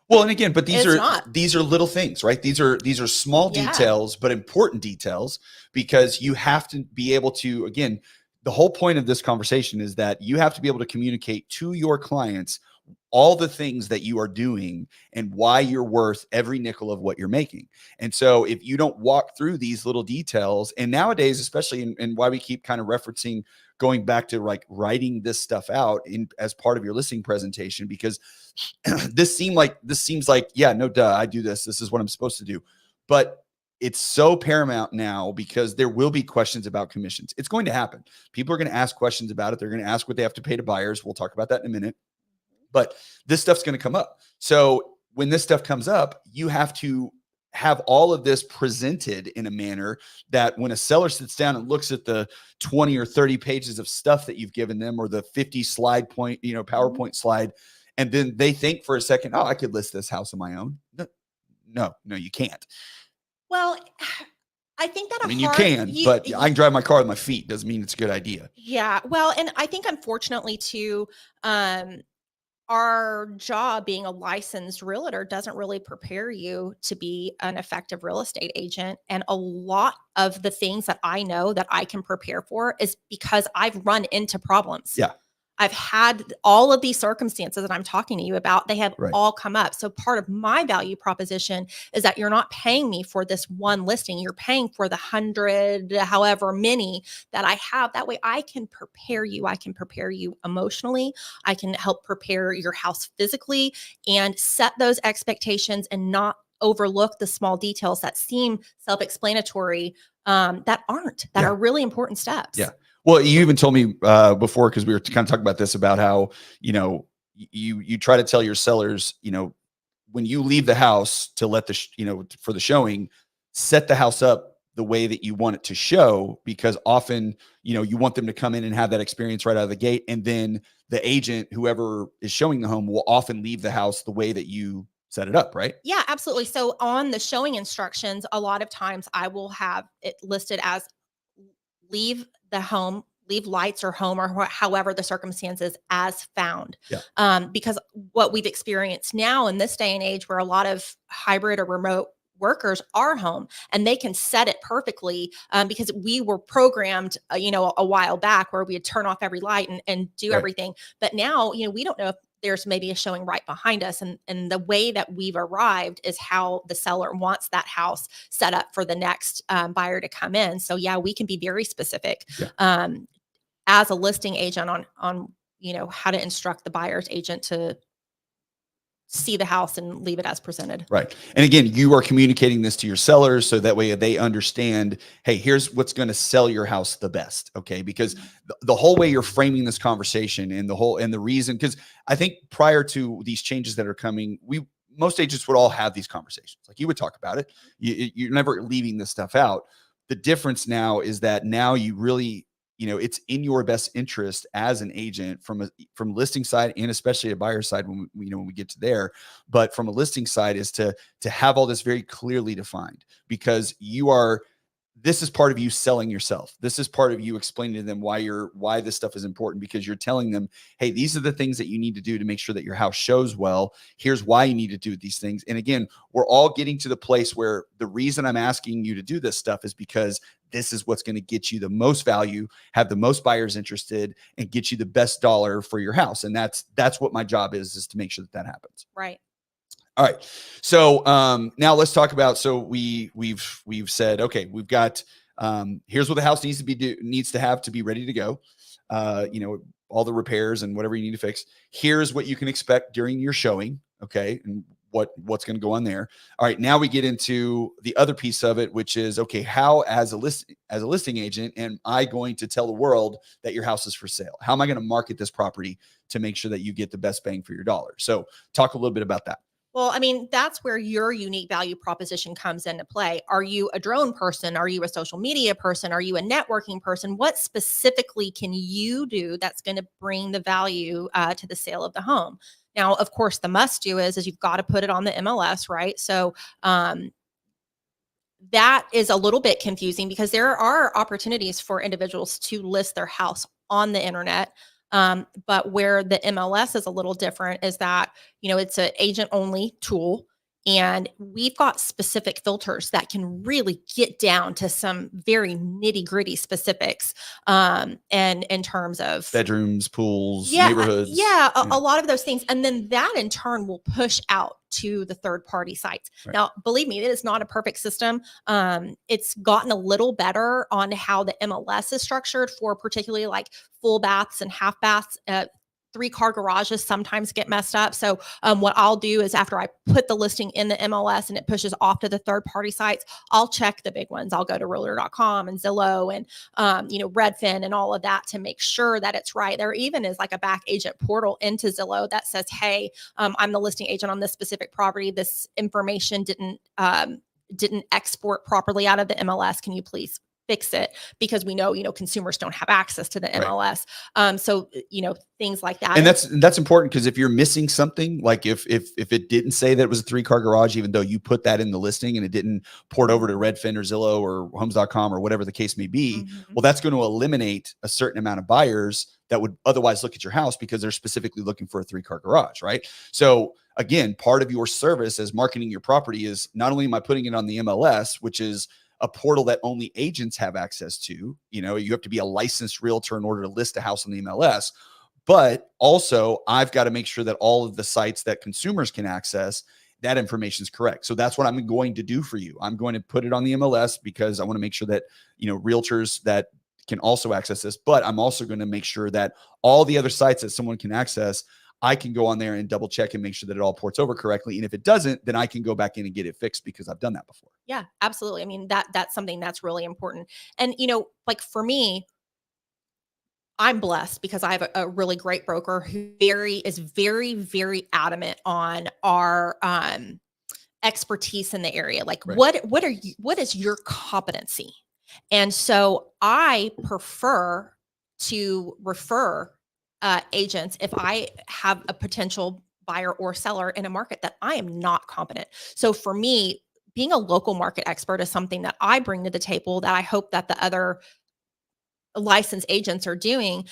Well, and again, but these are little things, right? These are small details, but important details, because you have to be able to, again, the whole point of this conversation is that you have to be able to communicate to your clients all the things that you are doing and why you're worth every nickel of what you're making. And so if you don't walk through these little details, and nowadays, especially, and why we keep kind of referencing going back to like writing this stuff out as part of your listing presentation, because this seems like, yeah, no duh, I do this. This is what I'm supposed to do. But it's so paramount now, because there will be questions about commissions. It's going to happen. People are going to ask questions about it. They're going to ask what they have to pay to buyers. We'll talk about that in a minute. But this stuff's going to come up. So when this stuff comes up, you have to have all of this presented in a manner that when a seller sits down and looks at the 20 or 30 pages of stuff that you've given them, or the 50 slide point, PowerPoint slide, and then they think for a second, oh, I could list this house on my own. No, you can't. Well, I think that you can, but I can drive my car with my feet. Doesn't mean it's a good idea. Yeah. Well, and I think unfortunately too, our job being a licensed realtor doesn't really prepare you to be an effective real estate agent. And a lot of the things that I know that I can prepare for is because I've run into problems. Yeah. I've had all of these circumstances that I'm talking to you about. They have all come up. So part of my value proposition is that you're not paying me for this one listing. You're paying for the 100, however many that I have. That way I can prepare you. I can prepare you emotionally. I can help prepare your house physically and set those expectations and not overlook the small details that seem self-explanatory that aren't, that are really important steps. Yeah. Well, you even told me before, because we were kind of talking about this, about how, you try to tell your sellers, when you leave the house to let for the showing, set the house up the way that you want it to show, because often, you want them to come in and have that experience right out of the gate. And then the agent, whoever is showing the home, will often leave the house the way that you set it up, right? Yeah, absolutely. So on the showing instructions, a lot of times I will have it listed as leave the home, leave lights or home or however the circumstances as found. Yeah. Because what we've experienced now in this day and age where a lot of hybrid or remote workers are home and they can set it perfectly because we were programmed, a while back where we would turn off every light and do Right. everything. But now, we don't know if there's maybe a showing right behind us. And the way that we've arrived is how the seller wants that house set up for the next buyer to come in. So yeah, we can be very specific Yeah. As a listing agent on how to instruct the buyer's agent to see the house and leave it as presented. Right. And again, you are communicating this to your sellers so that way they understand, hey, here's what's going to sell your house the best. Okay. Because the whole way you're framing this conversation and the reason, because I think prior to these changes that are coming, most agents would all have these conversations. Like you would talk about it. You're never leaving this stuff out. The difference now is that now you really, it's in your best interest as an agent from listing side and especially a buyer side when we get to there. But from a listing side is to have all this very clearly defined, because this is part of you selling yourself. This is part of you explaining to them why this stuff is important, because you're telling them, hey, these are the things that you need to do to make sure that your house shows well. Here's why you need to do these things. And again, we're all getting to the place where the reason I'm asking you to do this stuff is because this is what's going to get you the most value, have the most buyers interested, and get you the best dollar for your house. And that's what my job is to make sure that happens. Right. All right. So now let's talk about, so we've said, okay, we've got, here's what the house needs to have to be ready to go. All the repairs and whatever you need to fix. Here's what you can expect during your showing. Okay. And what's going to go on there. All right. Now we get into the other piece of it, which is, okay, how as a listing agent, am I going to tell the world that your house is for sale? How am I going to market this property to make sure that you get the best bang for your dollar? So talk a little bit about that. Well, I mean, that's where your unique value proposition comes into play. Are you a drone person? Are you a social media person? Are you a networking person? What specifically can you do that's going to bring the value to the sale of the home? Now, of course, the must do is you've got to put it on the MLS, right? So that is a little bit confusing because there are opportunities for individuals to list their house on the internet. But where the MLS is a little different is that, it's an agent only tool. And we've got specific filters that can really get down to some very nitty gritty specifics. And in terms of bedrooms, pools, neighborhoods. A lot of those things. And then that in turn will push out to the third party sites. Right. Now, believe me, it is not a perfect system. It's gotten a little better on how the MLS is structured for particularly like full baths and half baths. 3-car garages sometimes get messed up. So what I'll do is after I put the listing in the MLS and it pushes off to the third party sites, I'll check the big ones. I'll go to realtor.com and Zillow and, Redfin and all of that to make sure that it's right. There even is like a back agent portal into Zillow that says, hey, I'm the listing agent on this specific property. This information didn't export properly out of the MLS. Can you please fix it, because we know, consumers don't have access to the MLS. So, things like that. And that's important, because if you're missing something, like if it didn't say that it was a 3-car garage, even though you put that in the listing and it didn't port over to Redfin or Zillow or homes.com or whatever the case may be, well, that's going to eliminate a certain amount of buyers that would otherwise look at your house because they're specifically looking for a 3-car garage, right? So again, part of your service as marketing your property is not only am I putting it on the MLS, which is a portal that only agents have access to. You have to be a licensed realtor in order to list a house on the MLS, but also I've got to make sure that all of the sites that consumers can access, that information is correct. So that's what I'm going to do for you. I'm going to put it on the MLS because I want to make sure that, realtors that can also access this, but I'm also going to make sure that all the other sites that someone can access, I can go on there and double check and make sure that it all ports over correctly. And if it doesn't, then I can go back in and get it fixed because I've done that before. Yeah, absolutely. I mean, that's something that's really important. And, like for me, I'm blessed because I have a really great broker who is very, very adamant on our expertise in the area. Like Right. what is your competency? And so I prefer to refer agents if I have a potential buyer or seller in a market that I am not competent. So for me, being a local market expert is something that I bring to the table that I hope that the other licensed agents are doing.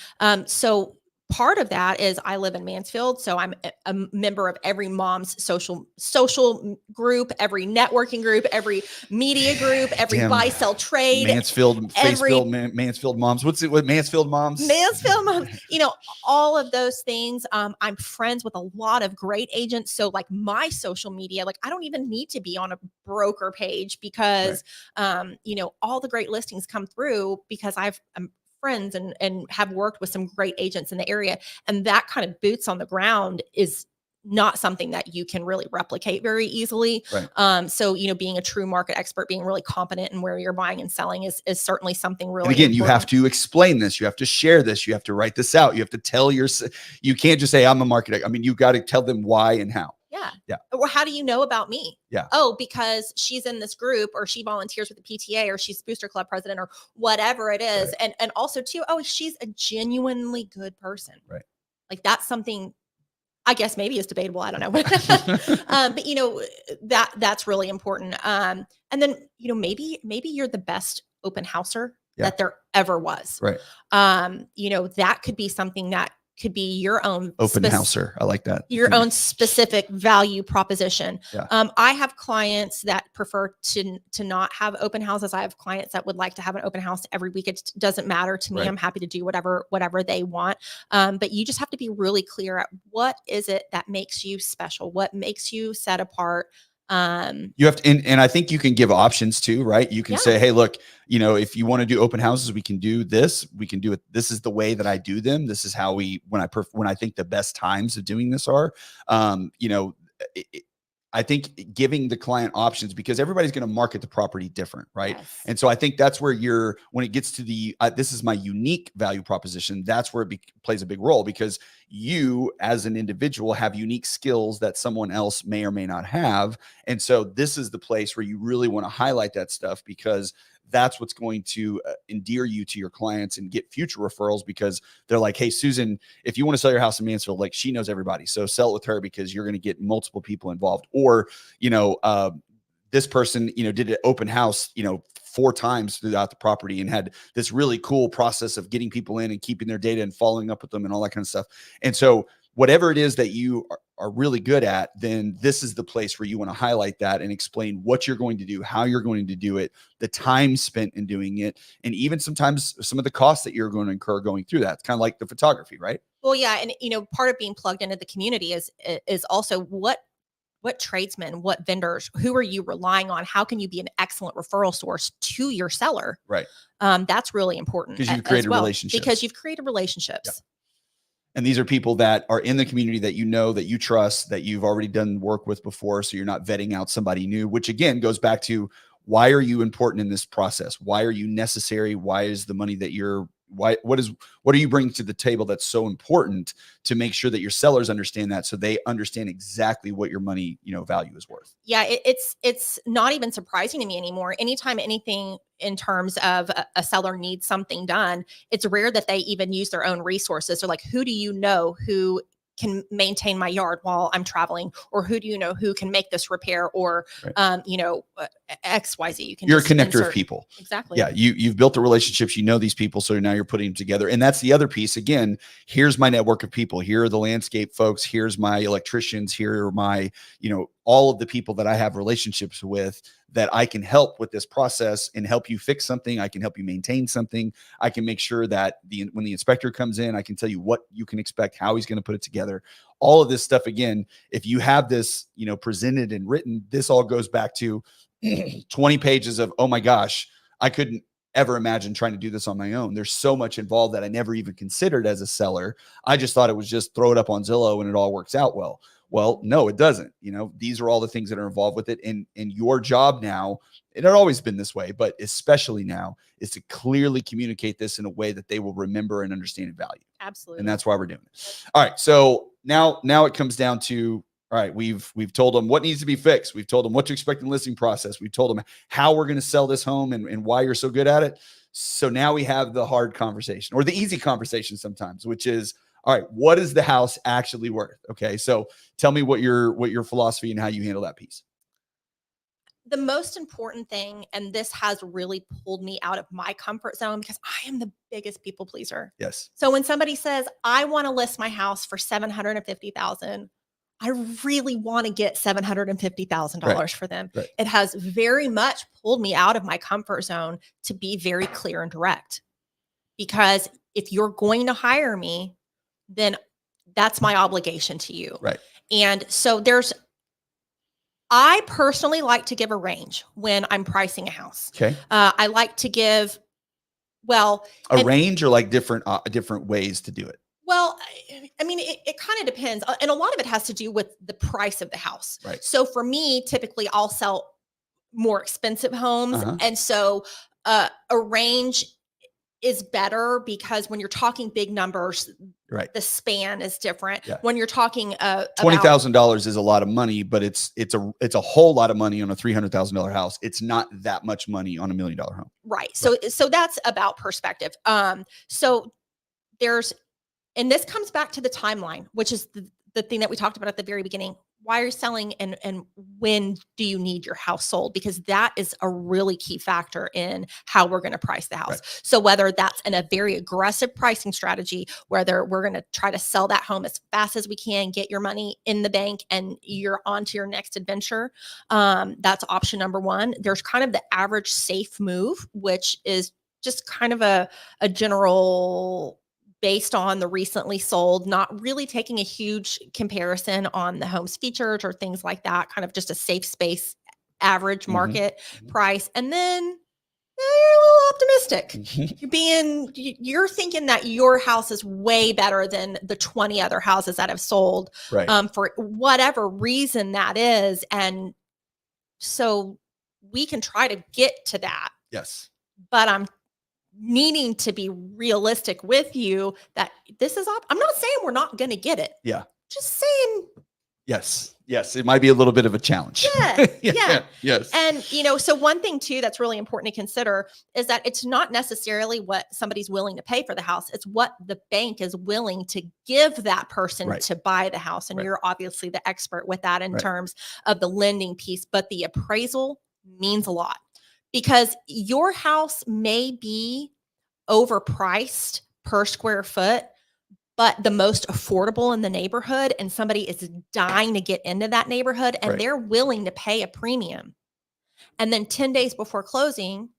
So part of that is I live in Mansfield, so I'm a member of every mom's social group, every networking group, every media group, every Damn. buy sell trade, Mansfield, every Facefield, Mansfield moms. What Mansfield moms? Mansfield moms, all of those things. I'm friends with a lot of great agents. So like my social media, like I don't even need to be on a broker page because, all the great listings come through because I'm friends and have worked with some great agents in the area. And that kind of boots on the ground is not something that you can really replicate very easily. Right. So, being a true market expert, being really competent in where you're buying and selling is certainly something really And again, important. you have to explain this. You have to share this. You have to write this out. You have to tell you can't just say, I'm a market. I mean, you got to tell them why and how. Yeah. Yeah. Or how do you know about me? Yeah. Oh, because she's in this group or she volunteers with the PTA or she's booster club president or whatever it is. Right. And also too, oh, she's a genuinely good person. Right. Like that's something I guess maybe is debatable. I don't know. But that's really important. And then, maybe you're the best open houser that there ever was. Right. That could be something that could be your own open houser. I like that. Your own specific value proposition. Yeah. I have clients that prefer to not have open houses. I have clients that would like to have an open house every week. It doesn't matter to me. Right. I'm happy to do whatever they want. But you just have to be really clear at what is it that makes you special? What makes you set apart? You have to, and I think you can give options too, right? You can say, hey, look, if you want to do open houses, we can do this. We can do it. This is the way that I do them. This is how when I think the best times of doing this are, I think giving the client options, because everybody's going to market the property different, right? Yes. And so I think that's where when it gets to this is my unique value proposition, that's where it plays a big role, because you as an individual have unique skills that someone else may or may not have. And so this is the place where you really want to highlight that stuff, because that's what's going to endear you to your clients and get future referrals, because they're like, hey, Susan, if you want to sell your house in Mansfield, like she knows everybody. So sell it with her because you're going to get multiple people involved. Or, this person, did an open house, 4 times throughout the property and had this really cool process of getting people in and keeping their data and following up with them and all that kind of stuff. And so whatever it is that you are really good at, then this is the place where you want to highlight that and explain what you're going to do, how you're going to do it, the time spent in doing it, and even sometimes some of the costs that you're going to incur going through that. It's kind of like the photography, right? Well, yeah. And, part of being plugged into the community is also what tradesmen, what vendors, who are you relying on? How can you be an excellent referral source to your seller? Right. That's really important. Because you've created relationships. Because you've created relationships. Yep. And these are people that are in the community that that you trust, that you've already done work with before. So you're not vetting out somebody new, which again goes back to, why are you important in this process? Why are you necessary? Why is the money that what are you bringing to the table that's so important to make sure that your sellers understand that, so they understand exactly what your money, value is worth? Yeah, it's not even surprising to me anymore. Anytime anything in terms of a seller needs something done, it's rare that they even use their own resources. So like, who do you know who can maintain my yard while I'm traveling, or who do you know who can make this repair, or XYZ. You're a connector of people. Exactly. Yeah. You've built the relationships, these people. So now you're putting them together. And that's the other piece. Again, here's my network of people. Here are the landscape folks. Here's my electricians. Here are my, all of the people that I have relationships with, that I can help with this process and help you fix something. I can help you maintain something. I can make sure that when the inspector comes in, I can tell you what you can expect, how he's going to put it together. All of this stuff, again, if you have this, presented and written, this all goes back to 20 pages of, oh my gosh, I couldn't ever imagine trying to do this on my own. There's so much involved that I never even considered as a seller. I just thought it was just throw it up on Zillow and it all works out well. Well, no, it doesn't. These are all the things that are involved with it. And your job now, it had always been this way, but especially now, is to clearly communicate this in a way that they will remember and understand and value. Absolutely. And that's why we're doing it. All right. So now it comes down to, All right, we've told them what needs to be fixed. We've told them what to expect in the listing process. We've told them how we're going to sell this home and why you're so good at it. So now we have the hard conversation, or the easy conversation sometimes, which is, all right, what is the house actually worth? Okay, so tell me what your philosophy and how you handle that piece. The most important thing, and this has really pulled me out of my comfort zone because I am the biggest people pleaser. Yes. So when somebody says, I want to list my house for 750,000, I really want to get $750,000 Right. for them. Right. It has very much pulled me out of my comfort zone to be very clear and direct. Because if you're going to hire me, then that's my obligation to you. Right. And so I personally like to give a range when I'm pricing a house. Okay. I like to give, well, A range, or like different ways to do it. well, I mean, it kind of depends. And a lot of it has to do with the price of the house. Right. So for me, typically I'll sell more expensive homes. Uh-huh. And so a range is better because when you're talking big numbers, Right. the span is different. Yeah. When you're talking $20,000 is a lot of money, but it's a whole lot of money on a $300,000 house. It's not that much money on $1 million home. right. So that's about perspective. So there's, and this comes back to the timeline, which is the thing that we talked about at the very beginning. Why are you selling, and when do you need your house sold? Because that is a really key factor in how we're going to price the house. Right. So whether that's in a very aggressive pricing strategy, whether we're going to try to sell that home as fast as we can, get your money in the bank, and you're on to your next adventure, that's option number one. There's kind of the average safe move, which is just kind of a general based on the recently sold, not really taking a huge comparison on the home's features or things like that, kind of just a safe space average market price. And then you're a little optimistic. You're thinking that your house is way better than the 20 other houses that have sold, Right. For whatever reason that is. And so we can try to get to that. Yes. But I'm needing to be realistic with you that this is I'm not saying we're not going to get it. Yeah. Just saying. Yes. Yes. It might be a little bit of a challenge. Yeah. Yeah. Yes. And, so one thing too, that's really important to consider is that it's not necessarily what somebody's willing to pay for the house. It's what the bank is willing to give that person Right. to buy the house. And Right. you're obviously the expert with that in Right. terms of the lending piece, but the appraisal means a lot. Because your house may be overpriced per square foot, but the most affordable in the neighborhood, and somebody is dying to get into that neighborhood, and Right. they're willing to pay a premium. And then 10 days before closing,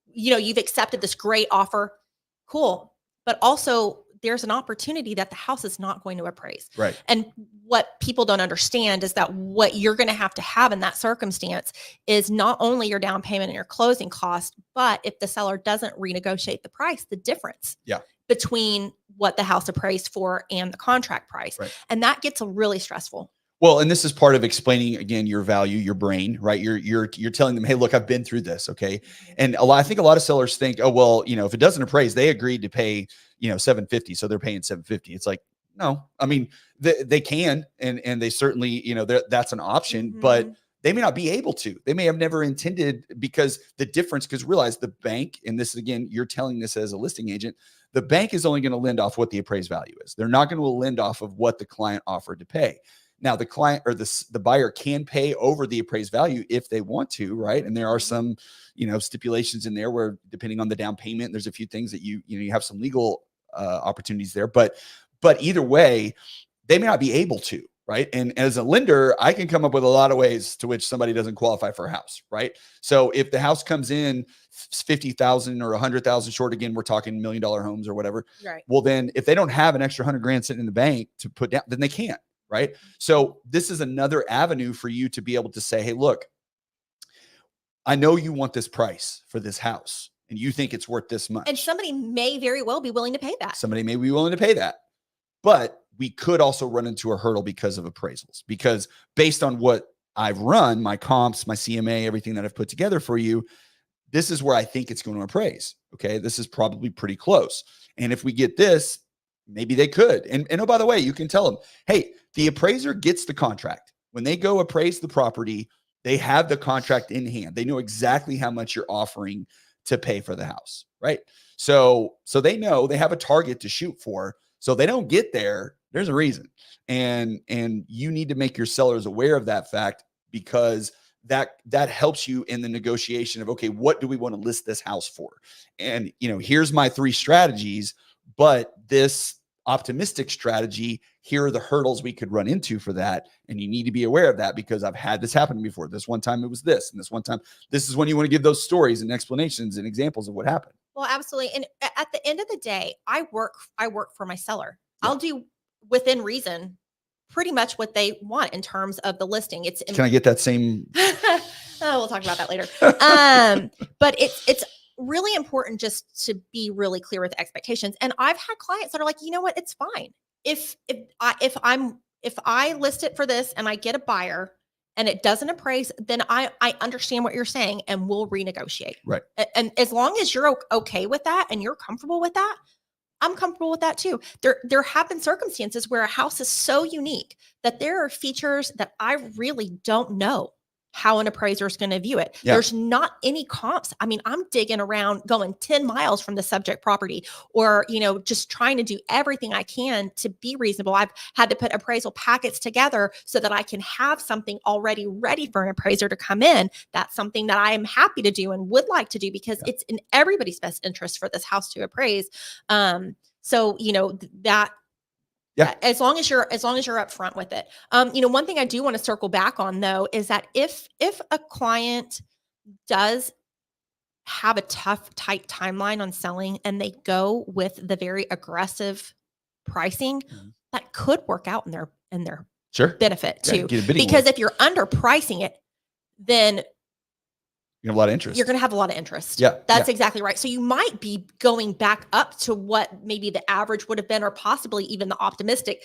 you've accepted this great offer. Cool. But also there's an opportunity that the house is not going to appraise. Right. And what people don't understand is that what you're going to have in that circumstance is not only your down payment and your closing cost, but if the seller doesn't renegotiate the price, the difference between what the house appraised for and the contract price. Right. And that gets really stressful. Well, and this is part of explaining again your value, your brain, right? You're telling them, hey, look, I've been through this, okay. And I think a lot of sellers think, oh, well, if it doesn't appraise, they agreed to pay, $750, so they're paying $750. It's like, no, I mean, they can, and they certainly, that's an option, but they may not be able to. They may have never intended, because the difference, because realize the bank, and this again, you're telling this as a listing agent, the bank is only going to lend off what the appraised value is. They're not going to lend off of what the client offered to pay. Now, the client or the buyer can pay over the appraised value if they want to, right? And there are some, stipulations in there where, depending on the down payment, there's a few things that you have some legal opportunities there. But either way, they may not be able to, right? And as a lender, I can come up with a lot of ways to which somebody doesn't qualify for a house, right? So if the house comes in 50,000 or 100,000 short, again, we're talking $1 million homes or whatever. Right. Well, then if they don't have an extra 100 grand sitting in the bank to put down, then they can't. Right. So this is another avenue for you to be able to say, hey, look, I know you want this price for this house and you think it's worth this much. And somebody may very well be willing to pay that. Somebody may be willing to pay that. But we could also run into a hurdle because of appraisals, because based on what I've run, my comps, my CMA, everything that I've put together for you, this is where I think it's going to appraise. Okay. This is probably pretty close. And if we get this, maybe they could. And oh, by the way, you can tell them, hey, the appraiser gets the contract. When they go appraise the property, they have the contract in hand. They know exactly how much you're offering to pay for the house, right? So they know they have a target to shoot for. So they don't get there. There's a reason. And you need to make your sellers aware of that fact, because that helps you in the negotiation of, okay, what do we want to list this house for? And, here's my 3 strategies, but this optimistic strategy, here are the hurdles we could run into for that. And you need to be aware of that, because I've had this happen before. This one time it was this, and this one time, this is when you want to give those stories and explanations and examples of what happened. Well, absolutely. And at the end of the day, I work for my seller. Yeah. I'll do within reason pretty much what they want in terms of the listing. Can I get that same? We'll talk about that later. But it's really important just to be really clear with expectations. And I've had clients that are like, you know what, it's fine. If I list it for this and I get a buyer and it doesn't appraise, then I understand what you're saying and we'll renegotiate. Right. And as long as you're okay with that and you're comfortable with that, I'm comfortable with that too. There have been circumstances where a house is so unique that there are features that I really don't know how an appraiser is going to view it. Yeah. There's not any comps. I mean, I'm digging around, going 10 miles from the subject property, or, just trying to do everything I can to be reasonable. I've had to put appraisal packets together so that I can have something already ready for an appraiser to come in. That's something that I am happy to do and would like to do, because it's in everybody's best interest for this house to appraise. So, that, yeah, as long as you're upfront with it. One thing I do want to circle back on, though, is that if a client does have a tough, tight timeline on selling and they go with the very aggressive pricing, that could work out in their sure benefit too. Because if you're underpricing it, then you have a lot of interest. You're going to have a lot of interest. Yeah. That's exactly right. So you might be going back up to what maybe the average would have been, or possibly even the optimistic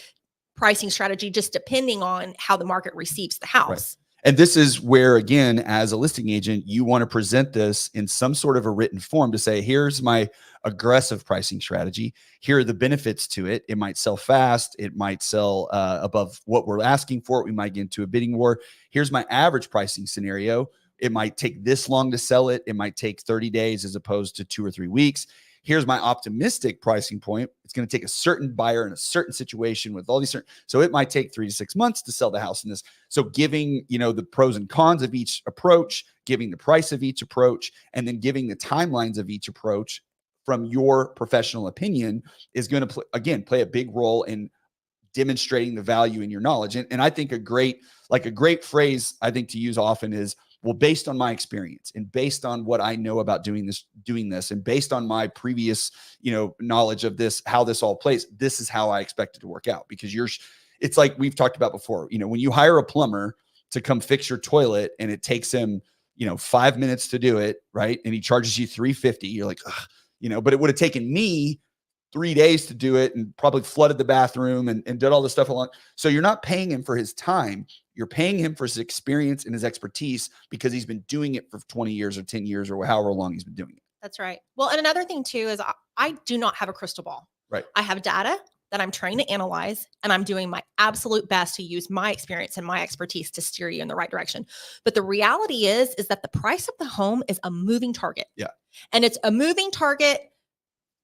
pricing strategy, just depending on how the market receives the house. Right. And this is where, again, as a listing agent, you want to present this in some sort of a written form to say, here's my aggressive pricing strategy. Here are the benefits to it. It might sell fast. It might sell above what we're asking for. We might get into a bidding war. Here's my average pricing scenario. It might take this long to sell it. It might take 30 days as opposed to 2 or 3 weeks. Here's my optimistic pricing point. It's going to take a certain buyer in a certain situation with all these certain, so it might take 3 to 6 months to sell the house in this. So giving, the pros and cons of each approach, giving the price of each approach, and then giving the timelines of each approach from your professional opinion is going to play a big role in demonstrating the value in your knowledge. And I think a great phrase I think to use often is, well, based on my experience and based on what I know about doing this, and based on my previous, knowledge of this, how this all plays, this is how I expect it to work out. Because it's like we've talked about before, when you hire a plumber to come fix your toilet and it takes him, 5 minutes to do it, right? And he charges you $350, you're like, ugh, but it would have taken me 3 days to do it and probably flooded the bathroom and did all this stuff along. So you're not paying him for his time. You're paying him for his experience and his expertise, because he's been doing it for 20 years or 10 years or however long he's been doing it. That's right. Well, and another thing too is I do not have a crystal ball. Right. I have data that I'm trying to analyze, and I'm doing my absolute best to use my experience and my expertise to steer you in the right direction. But the reality is that the price of the home is a moving target. Yeah. And it's a moving target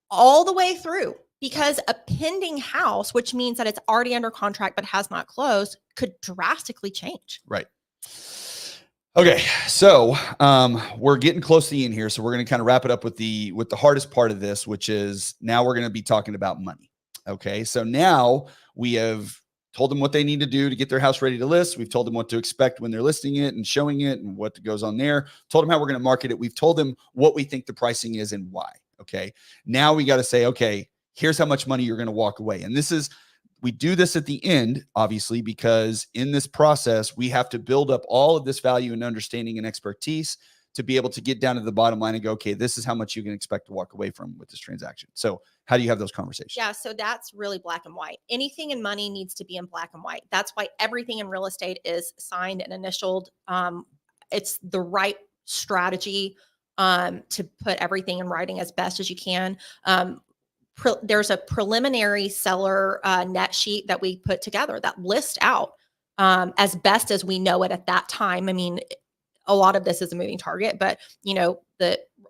all the way through, because a pending house, which means that it's already under contract but has not closed, could drastically change. Right. Okay. So we're getting close to the end here. So we're going to kind of wrap it up with the hardest part of this, which is now we're going to be talking about money. Okay. So now we have told them what they need to do to get their house ready to list. We've told them what to expect when they're listing it and showing it and what goes on there. Told them how we're going to market it. We've told them what we think the pricing is and why. Okay. Now we got to say, okay, here's how much money you're going to walk away. And we do this at the end, obviously, because in this process, we have to build up all of this value and understanding and expertise to be able to get down to the bottom line and go, okay, this is how much you can expect to walk away from with this transaction. So how do you have those conversations? Yeah. So that's really black and white. Anything in money needs to be in black and white. That's why everything in real estate is signed and initialed. It's the right strategy to put everything in writing as best as you can. There's a preliminary seller net sheet that we put together that lists out as best as we know it at that time. I mean, a lot of this is a moving target, but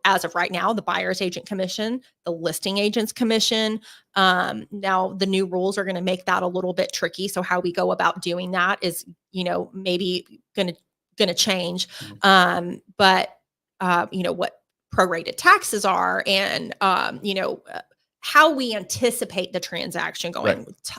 as of right now, the buyer's agent commission, the listing agent's commission. Now the new rules are going to make that a little bit tricky. So how we go about doing that is, maybe going to change. But what prorated taxes are, and how we anticipate the transaction going. Right.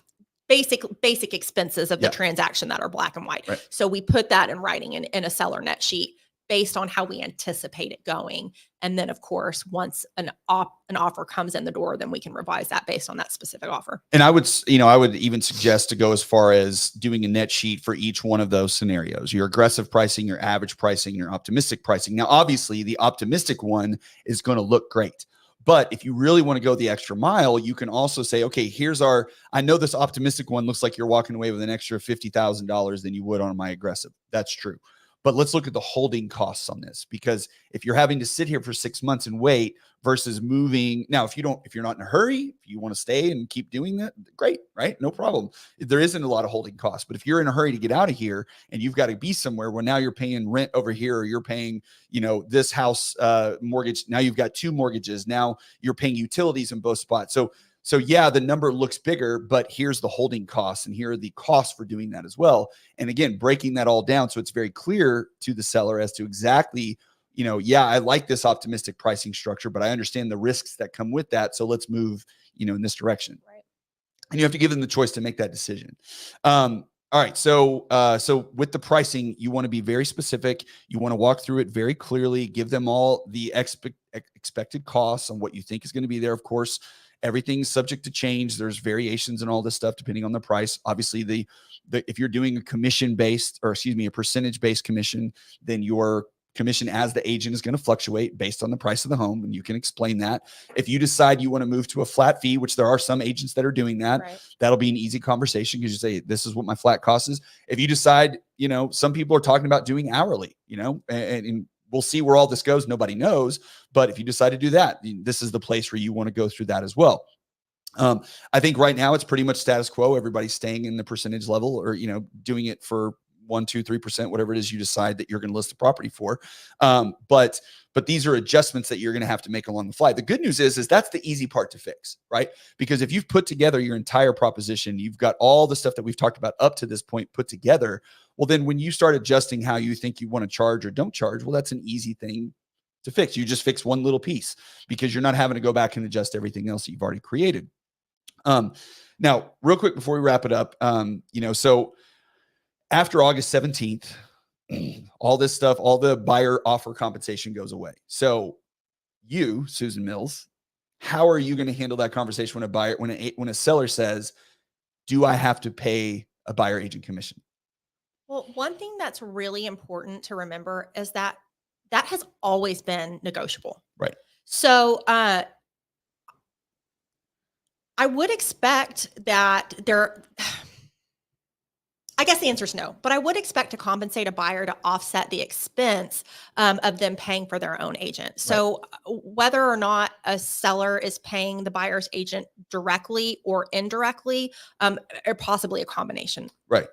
Basic expenses of the transaction that are black and white. Right. So we put that in writing in a seller net sheet based on how we anticipate it going. And then, of course, once an offer comes in the door, then we can revise that based on that specific offer. And I would even suggest to go as far as doing a net sheet for each one of those scenarios: your aggressive pricing, your average pricing, your optimistic pricing. Now, obviously, the optimistic one is going to look great. But if you really want to go the extra mile, you can also say, okay, I know this optimistic one looks like you're walking away with an extra $50,000 than you would on my aggressive. That's true. But let's look at the holding costs on this, because if you're having to sit here for 6 months and wait versus moving now, if you're not in a hurry, if you want to stay and keep doing that, great, right? No problem. There isn't a lot of holding costs. But if you're in a hurry to get out of here and you've got to be somewhere where now you're paying rent over here, or you're paying, this house mortgage, now you've got 2 mortgages, now you're paying utilities in both spots. So yeah, the number looks bigger, but here's the holding costs, and here are the costs for doing that as well. And again, breaking that all down so it's very clear to the seller as to exactly, I like this optimistic pricing structure, but I understand the risks that come with that. So let's move, in this direction. Right. And you have to give them the choice to make that decision. All right. So with the pricing, you want to be very specific. You want to walk through it very clearly, give them all the expected costs on what you think is going to be there. Of course, everything's subject to change. There's variations and all this stuff depending on the price. Obviously, if you're doing a percentage-based commission, then your commission as the agent is going to fluctuate based on the price of the home, and you can explain that. If you decide you want to move to a flat fee, which there are some agents that are doing that, right, that'll be an easy conversation, because you say, this is what my flat cost is. If you decide, some people are talking about doing hourly, and we'll see where all this goes. Nobody knows. But if you decide to do that, this is the place where you want to go through that as well. I think right now it's pretty much status quo. Everybody's staying in the percentage level, or, doing it for 1%, 2%, 3%, whatever it is you decide that you're going to list the property for. But these are adjustments that you're going to have to make along the fly. The good news is that's the easy part to fix, right? Because if you've put together your entire proposition, you've got all the stuff that we've talked about up to this point put together. Well, then when you start adjusting how you think you want to charge or don't charge, well, that's an easy thing to fix. You just fix one little piece, because you're not having to go back and adjust everything else that you've already created. Now, real quick before we wrap it up, so after August 17th, all this stuff, all the buyer offer compensation goes away. So you, Susan Mills, how are you going to handle that conversation when a seller says, do I have to pay a buyer agent commission? Well, one thing that's really important to remember is that has always been negotiable. Right. So I would expect that I guess the answer is no, but I would expect to compensate a buyer to offset the expense of them paying for their own agent. So whether or not a seller is paying the buyer's agent directly or indirectly, or possibly a combination. Right.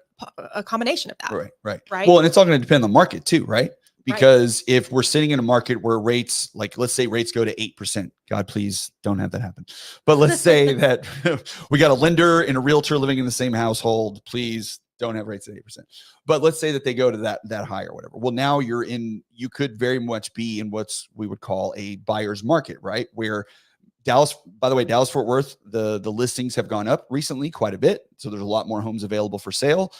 A combination of that. Right. Right. Well, and it's all going to depend on the market too, right? Because if we're sitting in a market where rates, like let's say rates go to 8%, God, please don't have that happen. But let's say that we got a lender and a realtor living in the same household, please don't have rates at 8%. But let's say that they go to that high or whatever. Well, now you could very much be in what we would call a buyer's market, right? Where Dallas-Fort Worth, the listings have gone up recently quite a bit. So there's a lot more homes available for sale.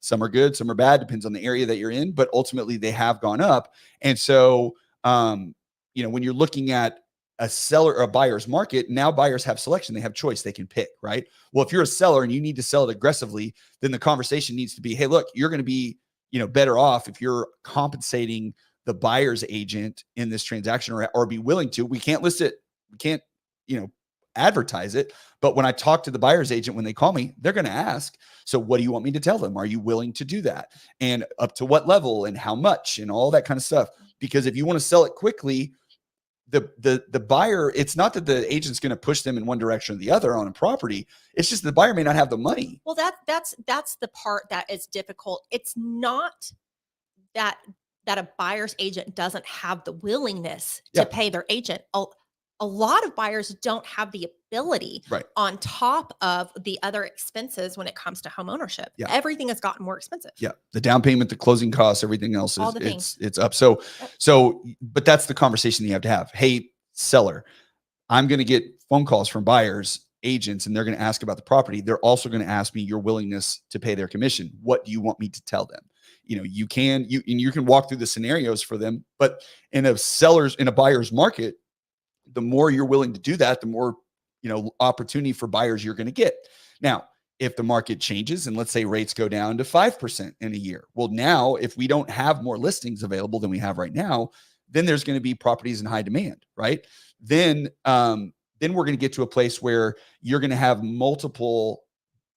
Some are good, some are bad, depends on the area that you're in, but ultimately they have gone up. And so, when you're looking at a seller or a buyer's market, now buyers have selection, they have choice, they can pick, right? Well, if you're a seller and you need to sell it aggressively, then the conversation needs to be, hey, look, you're going to be, better off if you're compensating the buyer's agent in this transaction, or be willing to. We can't list it, we can't, advertise it. But when I talk to the buyer's agent, when they call me, they're going to ask, so what do you want me to tell them? Are you willing to do that? And up to what level and how much and all that kind of stuff? Because if you want to sell it quickly, the buyer, it's not that the agent's going to push them in one direction or the other on a property. It's just the buyer may not have the money. Well, that's the part that is difficult. It's not that a buyer's agent doesn't have the willingness to pay their agent. A lot of buyers don't have the ability, on top of the other expenses when it comes to home ownership. Everything has gotten more expensive. The down payment, the closing costs, everything else is it's up. So but that's the conversation you have to have. Hey, seller, I'm going to get phone calls from buyers, agents, and they're going to ask about the property. They're also going to ask me your willingness to pay their commission. What do you want me to tell them? You can walk through the scenarios for them, but in a buyer's market, the more you're willing to do that, the more, opportunity for buyers you're going to get. Now, if the market changes and let's say rates go down to 5% in a year, well, now if we don't have more listings available than we have right now, then there's going to be properties in high demand, right? Then we're going to get to a place where you're going to have multiple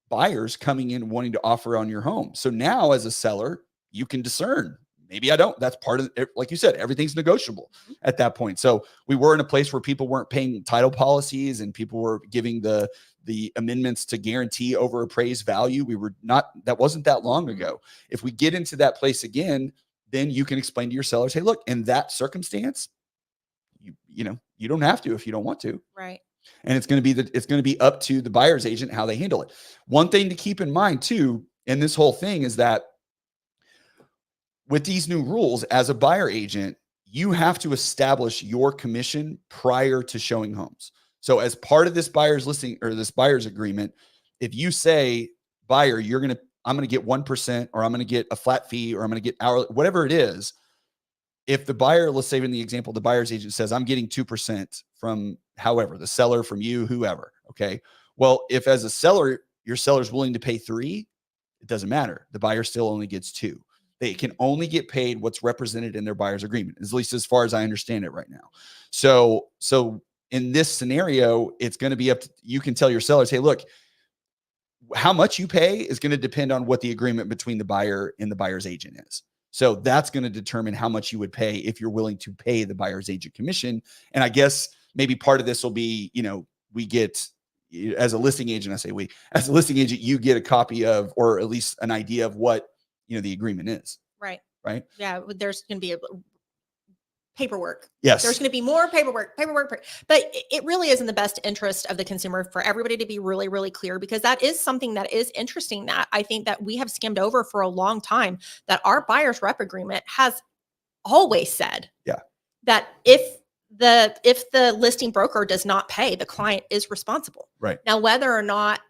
buyers coming in wanting to offer on your home. So now as a seller, you can discern. Maybe I don't. That's part of it. Like you said, everything's negotiable at that point. So we were in a place where people weren't paying title policies and people were giving the amendments to guarantee over appraised value. That wasn't that long ago. If we get into that place again, then you can explain to your sellers, hey, look, in that circumstance, you don't have to if you don't want to. Right. And it's going to be up to the buyer's agent how they handle it. One thing to keep in mind too, in this whole thing is that with these new rules, as a buyer agent, you have to establish your commission prior to showing homes. So as part of this buyer's listing or this buyer's agreement, if you say, buyer, I'm going to get 1%, or I'm going to get a flat fee, or I'm going to get hourly, whatever it is. If the buyer, let's say in the example, the buyer's agent says, I'm getting 2% from however, the seller, from you, whoever. Okay. Well, if as a seller, your seller's willing to pay 3, it doesn't matter. The buyer still only gets 2. They can only get paid what's represented in their buyer's agreement, at least as far as I understand it right now. So in this scenario, it's going to be up to, you can tell your sellers, hey, look, how much you pay is going to depend on what the agreement between the buyer and the buyer's agent is. So that's going to determine how much you would pay if you're willing to pay the buyer's agent commission. And I guess maybe part of this will be, we get, as a listing agent, as a listing agent, you get a copy of, or at least an idea of what, the agreement is. Right. Right. Yeah. There's going to be paperwork. Yes. There's going to be more paperwork, but it really is in the best interest of the consumer for everybody to be really, really clear, because that is something that is interesting that I think that we have skimmed over for a long time, that our buyer's rep agreement has always said that if the listing broker does not pay, the client is responsible. Right. Now, whether or not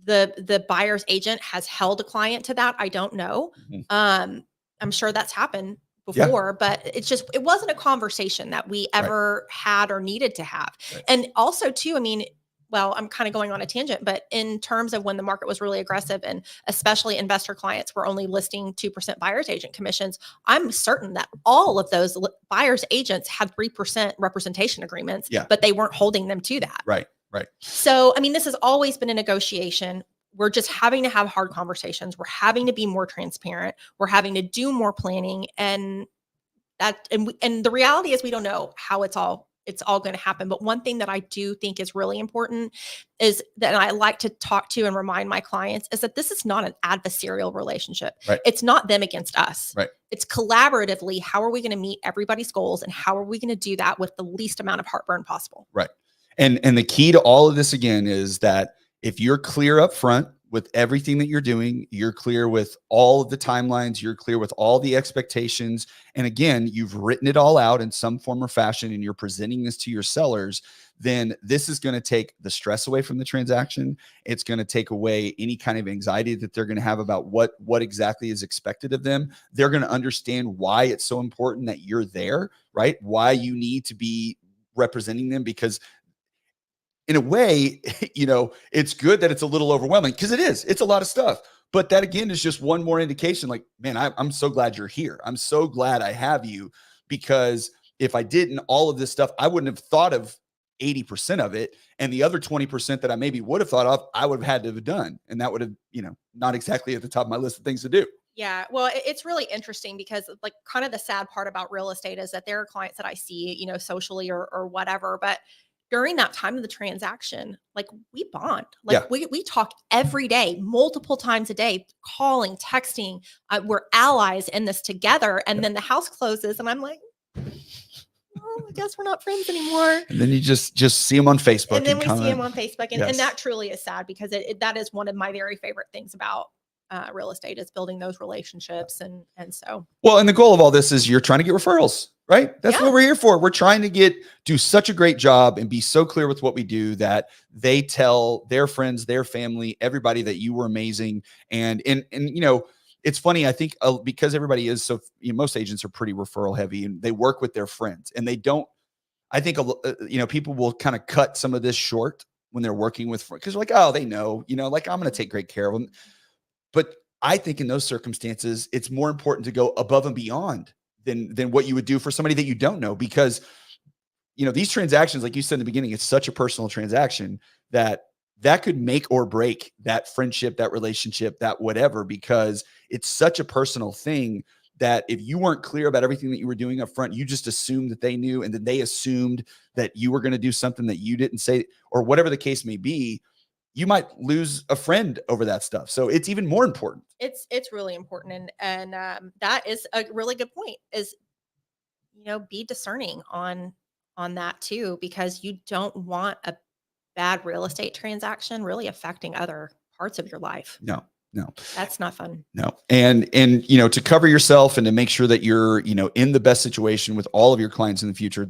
the buyer's agent has held a client to that, I don't know. Mm-hmm. I'm sure that's happened before, but it wasn't a conversation that we ever had or needed to have. Right. And also too, I'm kind of going on a tangent, but in terms of when the market was really aggressive and especially investor clients were only listing 2% buyer's agent commissions, I'm certain that all of those buyer's agents had 3% representation agreements, but they weren't holding them to that. Right. Right. So, this has always been a negotiation. We're just having to have hard conversations. We're having to be more transparent. We're having to do more planning, and the reality is we don't know how it's all going to happen. But one thing that I do think is really important is that I like to talk to and remind my clients is that this is not an adversarial relationship. Right. It's not them against us. Right. It's collaboratively. How are we going to meet everybody's goals, and how are we going to do that with the least amount of heartburn possible? Right. And the key to all of this again is that if you're clear up front with everything that you're doing, you're clear with all of the timelines, you're clear with all the expectations. And again, you've written it all out in some form or fashion, and you're presenting this to your sellers, then this is going to take the stress away from the transaction. It's going to take away any kind of anxiety that they're going to have about what exactly is expected of them. They're going to understand why it's so important that you're there, right? Why you need to be representing them, because in a way, it's good that it's a little overwhelming, because it's a lot of stuff. But that again is just one more indication, like, man, I'm so glad you're here. I'm so glad I have you, because if I didn't, all of this stuff, I wouldn't have thought of 80% of it. And the other 20% that I maybe would have thought of, I would have had to have done. And that would have, not exactly at the top of my list of things to do. Yeah. Well, it's really interesting because like kind of the sad part about real estate is that there are clients that I see, socially or whatever, but during that time of the transaction, like we bond, like Yeah. we talk every day, multiple times a day, calling, texting. We're allies in this together. And then the house closes and I'm like, oh, I guess we're not friends anymore. And then you just see them on Facebook And then we see comment. him on Facebook, and, Yes. and that truly is sad because that is one of my very favorite things about real estate is building those relationships, and so Well, and the goal of all this is you're trying to get referrals, right? That's Yeah. what we're here for. We're trying to do such a great job and be so clear with what we do that they tell their friends, their family, everybody that you were amazing. And it's funny. I think because everybody is so, most agents are pretty referral heavy and they work with their friends and they don't. I think people will kind of cut some of this short when they're working with because they're like, oh, they know, like I'm going to take great care of them. But I think in those circumstances, it's more important to go above and beyond than what you would do for somebody that you don't know, because these transactions, like you said in the beginning, it's such a personal transaction that could make or break that friendship, that relationship, that whatever, because it's such a personal thing that if you weren't clear about everything that you were doing up front, you just assumed that they knew, and then they assumed that you were going to do something that you didn't say, or whatever the case may be. You might lose a friend over that stuff. So it's even more important. it's really important, and that is a really good point. Is be discerning on that too, because you don't want a bad real estate transaction really affecting other parts of your life. No. That's not fun. No. And to cover yourself and to make sure that you're, in the best situation with all of your clients in the future,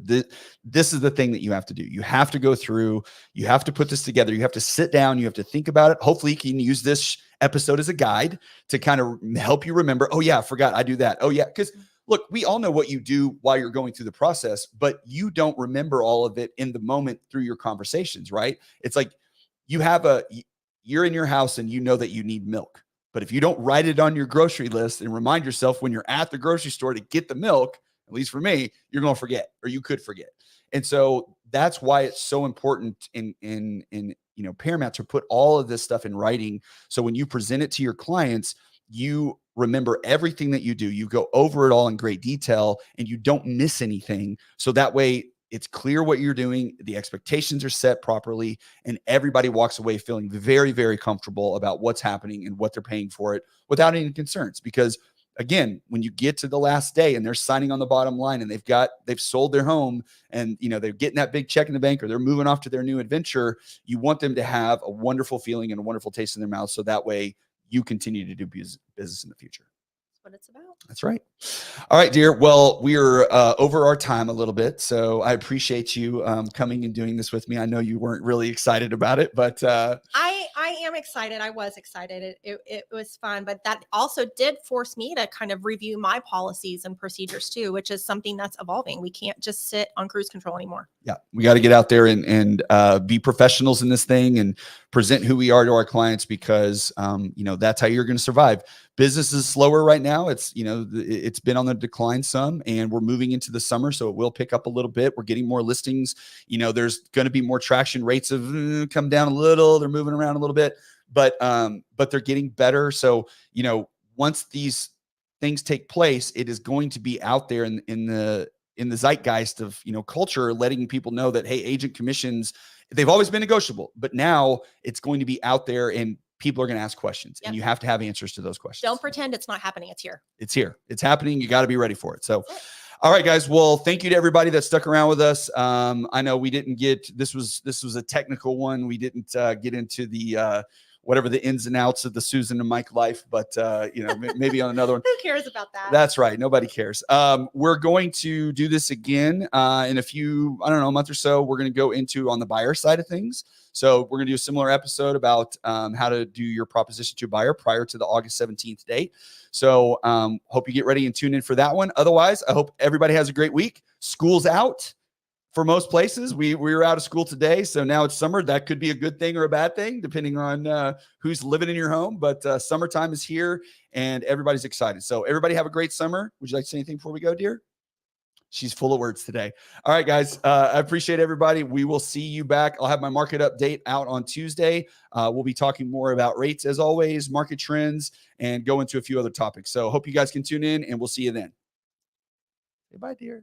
this is the thing that you have to do. You have to go through, you have to put this together. You have to sit down, you have to think about it. Hopefully you can use this episode as a guide to kind of help you remember, oh yeah, I forgot I do that. Oh yeah. Because look, we all know what you do while you're going through the process, but you don't remember all of it in the moment through your conversations, right? It's like you're in your house and you know that you need milk. But if you don't write it on your grocery list and remind yourself when you're at the grocery store to get the milk, at least for me, you're going to forget, or you could forget. And so that's why it's so important in Paramount to put all of this stuff in writing. So when you present it to your clients, you remember everything that you do. You go over it all in great detail and you don't miss anything. So that way it's clear what you're doing. The expectations are set properly, and everybody walks away feeling very, very comfortable about what's happening and what they're paying for it without any concerns. Because again, when you get to the last day and they're signing on the bottom line and they've sold their home and they're getting that big check in the bank or they're moving off to their new adventure, you want them to have a wonderful feeling and a wonderful taste in their mouth. So that way you continue to do business in the future. What it's about. That's right. All right, dear. Well, we're over our time a little bit, so I appreciate you coming and doing this with me. I know you weren't really excited about it, but I am excited. I was excited. It was fun, but that also did force me to kind of review my policies and procedures too, which is something that's evolving. We can't just sit on cruise control anymore. Yeah, we got to get out there and be professionals in this thing and present who we are to our clients, because that's how you're going to survive. Business is slower right now. It's it's been on the decline some, and we're moving into the summer, so it will pick up a little bit. We're getting more listings. There's going to be more traction. Rates have come down a little. They're moving around a little bit, but they're getting better. So once these things take place, it is going to be out there in the zeitgeist of culture, letting people know that, hey, agent commissions, they've always been negotiable, but now it's going to be out there and people are going to ask questions. Yep. And you have to have answers to those questions. Don't pretend it's not happening. It's here. It's here. It's happening. You got to be ready for it. So all right, guys. Well, thank you to everybody that stuck around with us. I know we didn't get, this was a technical one. We didn't get into the whatever the ins and outs of the Susan and Mike life, but maybe on another one. Who cares about that? That's right. Nobody cares. We're going to do this again in a few, a month or so. We're going to go into on the buyer side of things. So we're going to do a similar episode about how to do your proposition to a buyer prior to the August 17th date. So hope you get ready and tune in for that one. Otherwise, I hope everybody has a great week. School's out. For most places, we were out of school today, so now it's summer. That could be a good thing or a bad thing, depending on who's living in your home. But summertime is here, and everybody's excited. So everybody have a great summer. Would you like to say anything before we go, dear? She's full of words today. All right, guys. I appreciate everybody. We will see you back. I'll have my market update out on Tuesday. We'll be talking more about rates as always, market trends, and go into a few other topics. So hope you guys can tune in, and we'll see you then. Say bye, dear.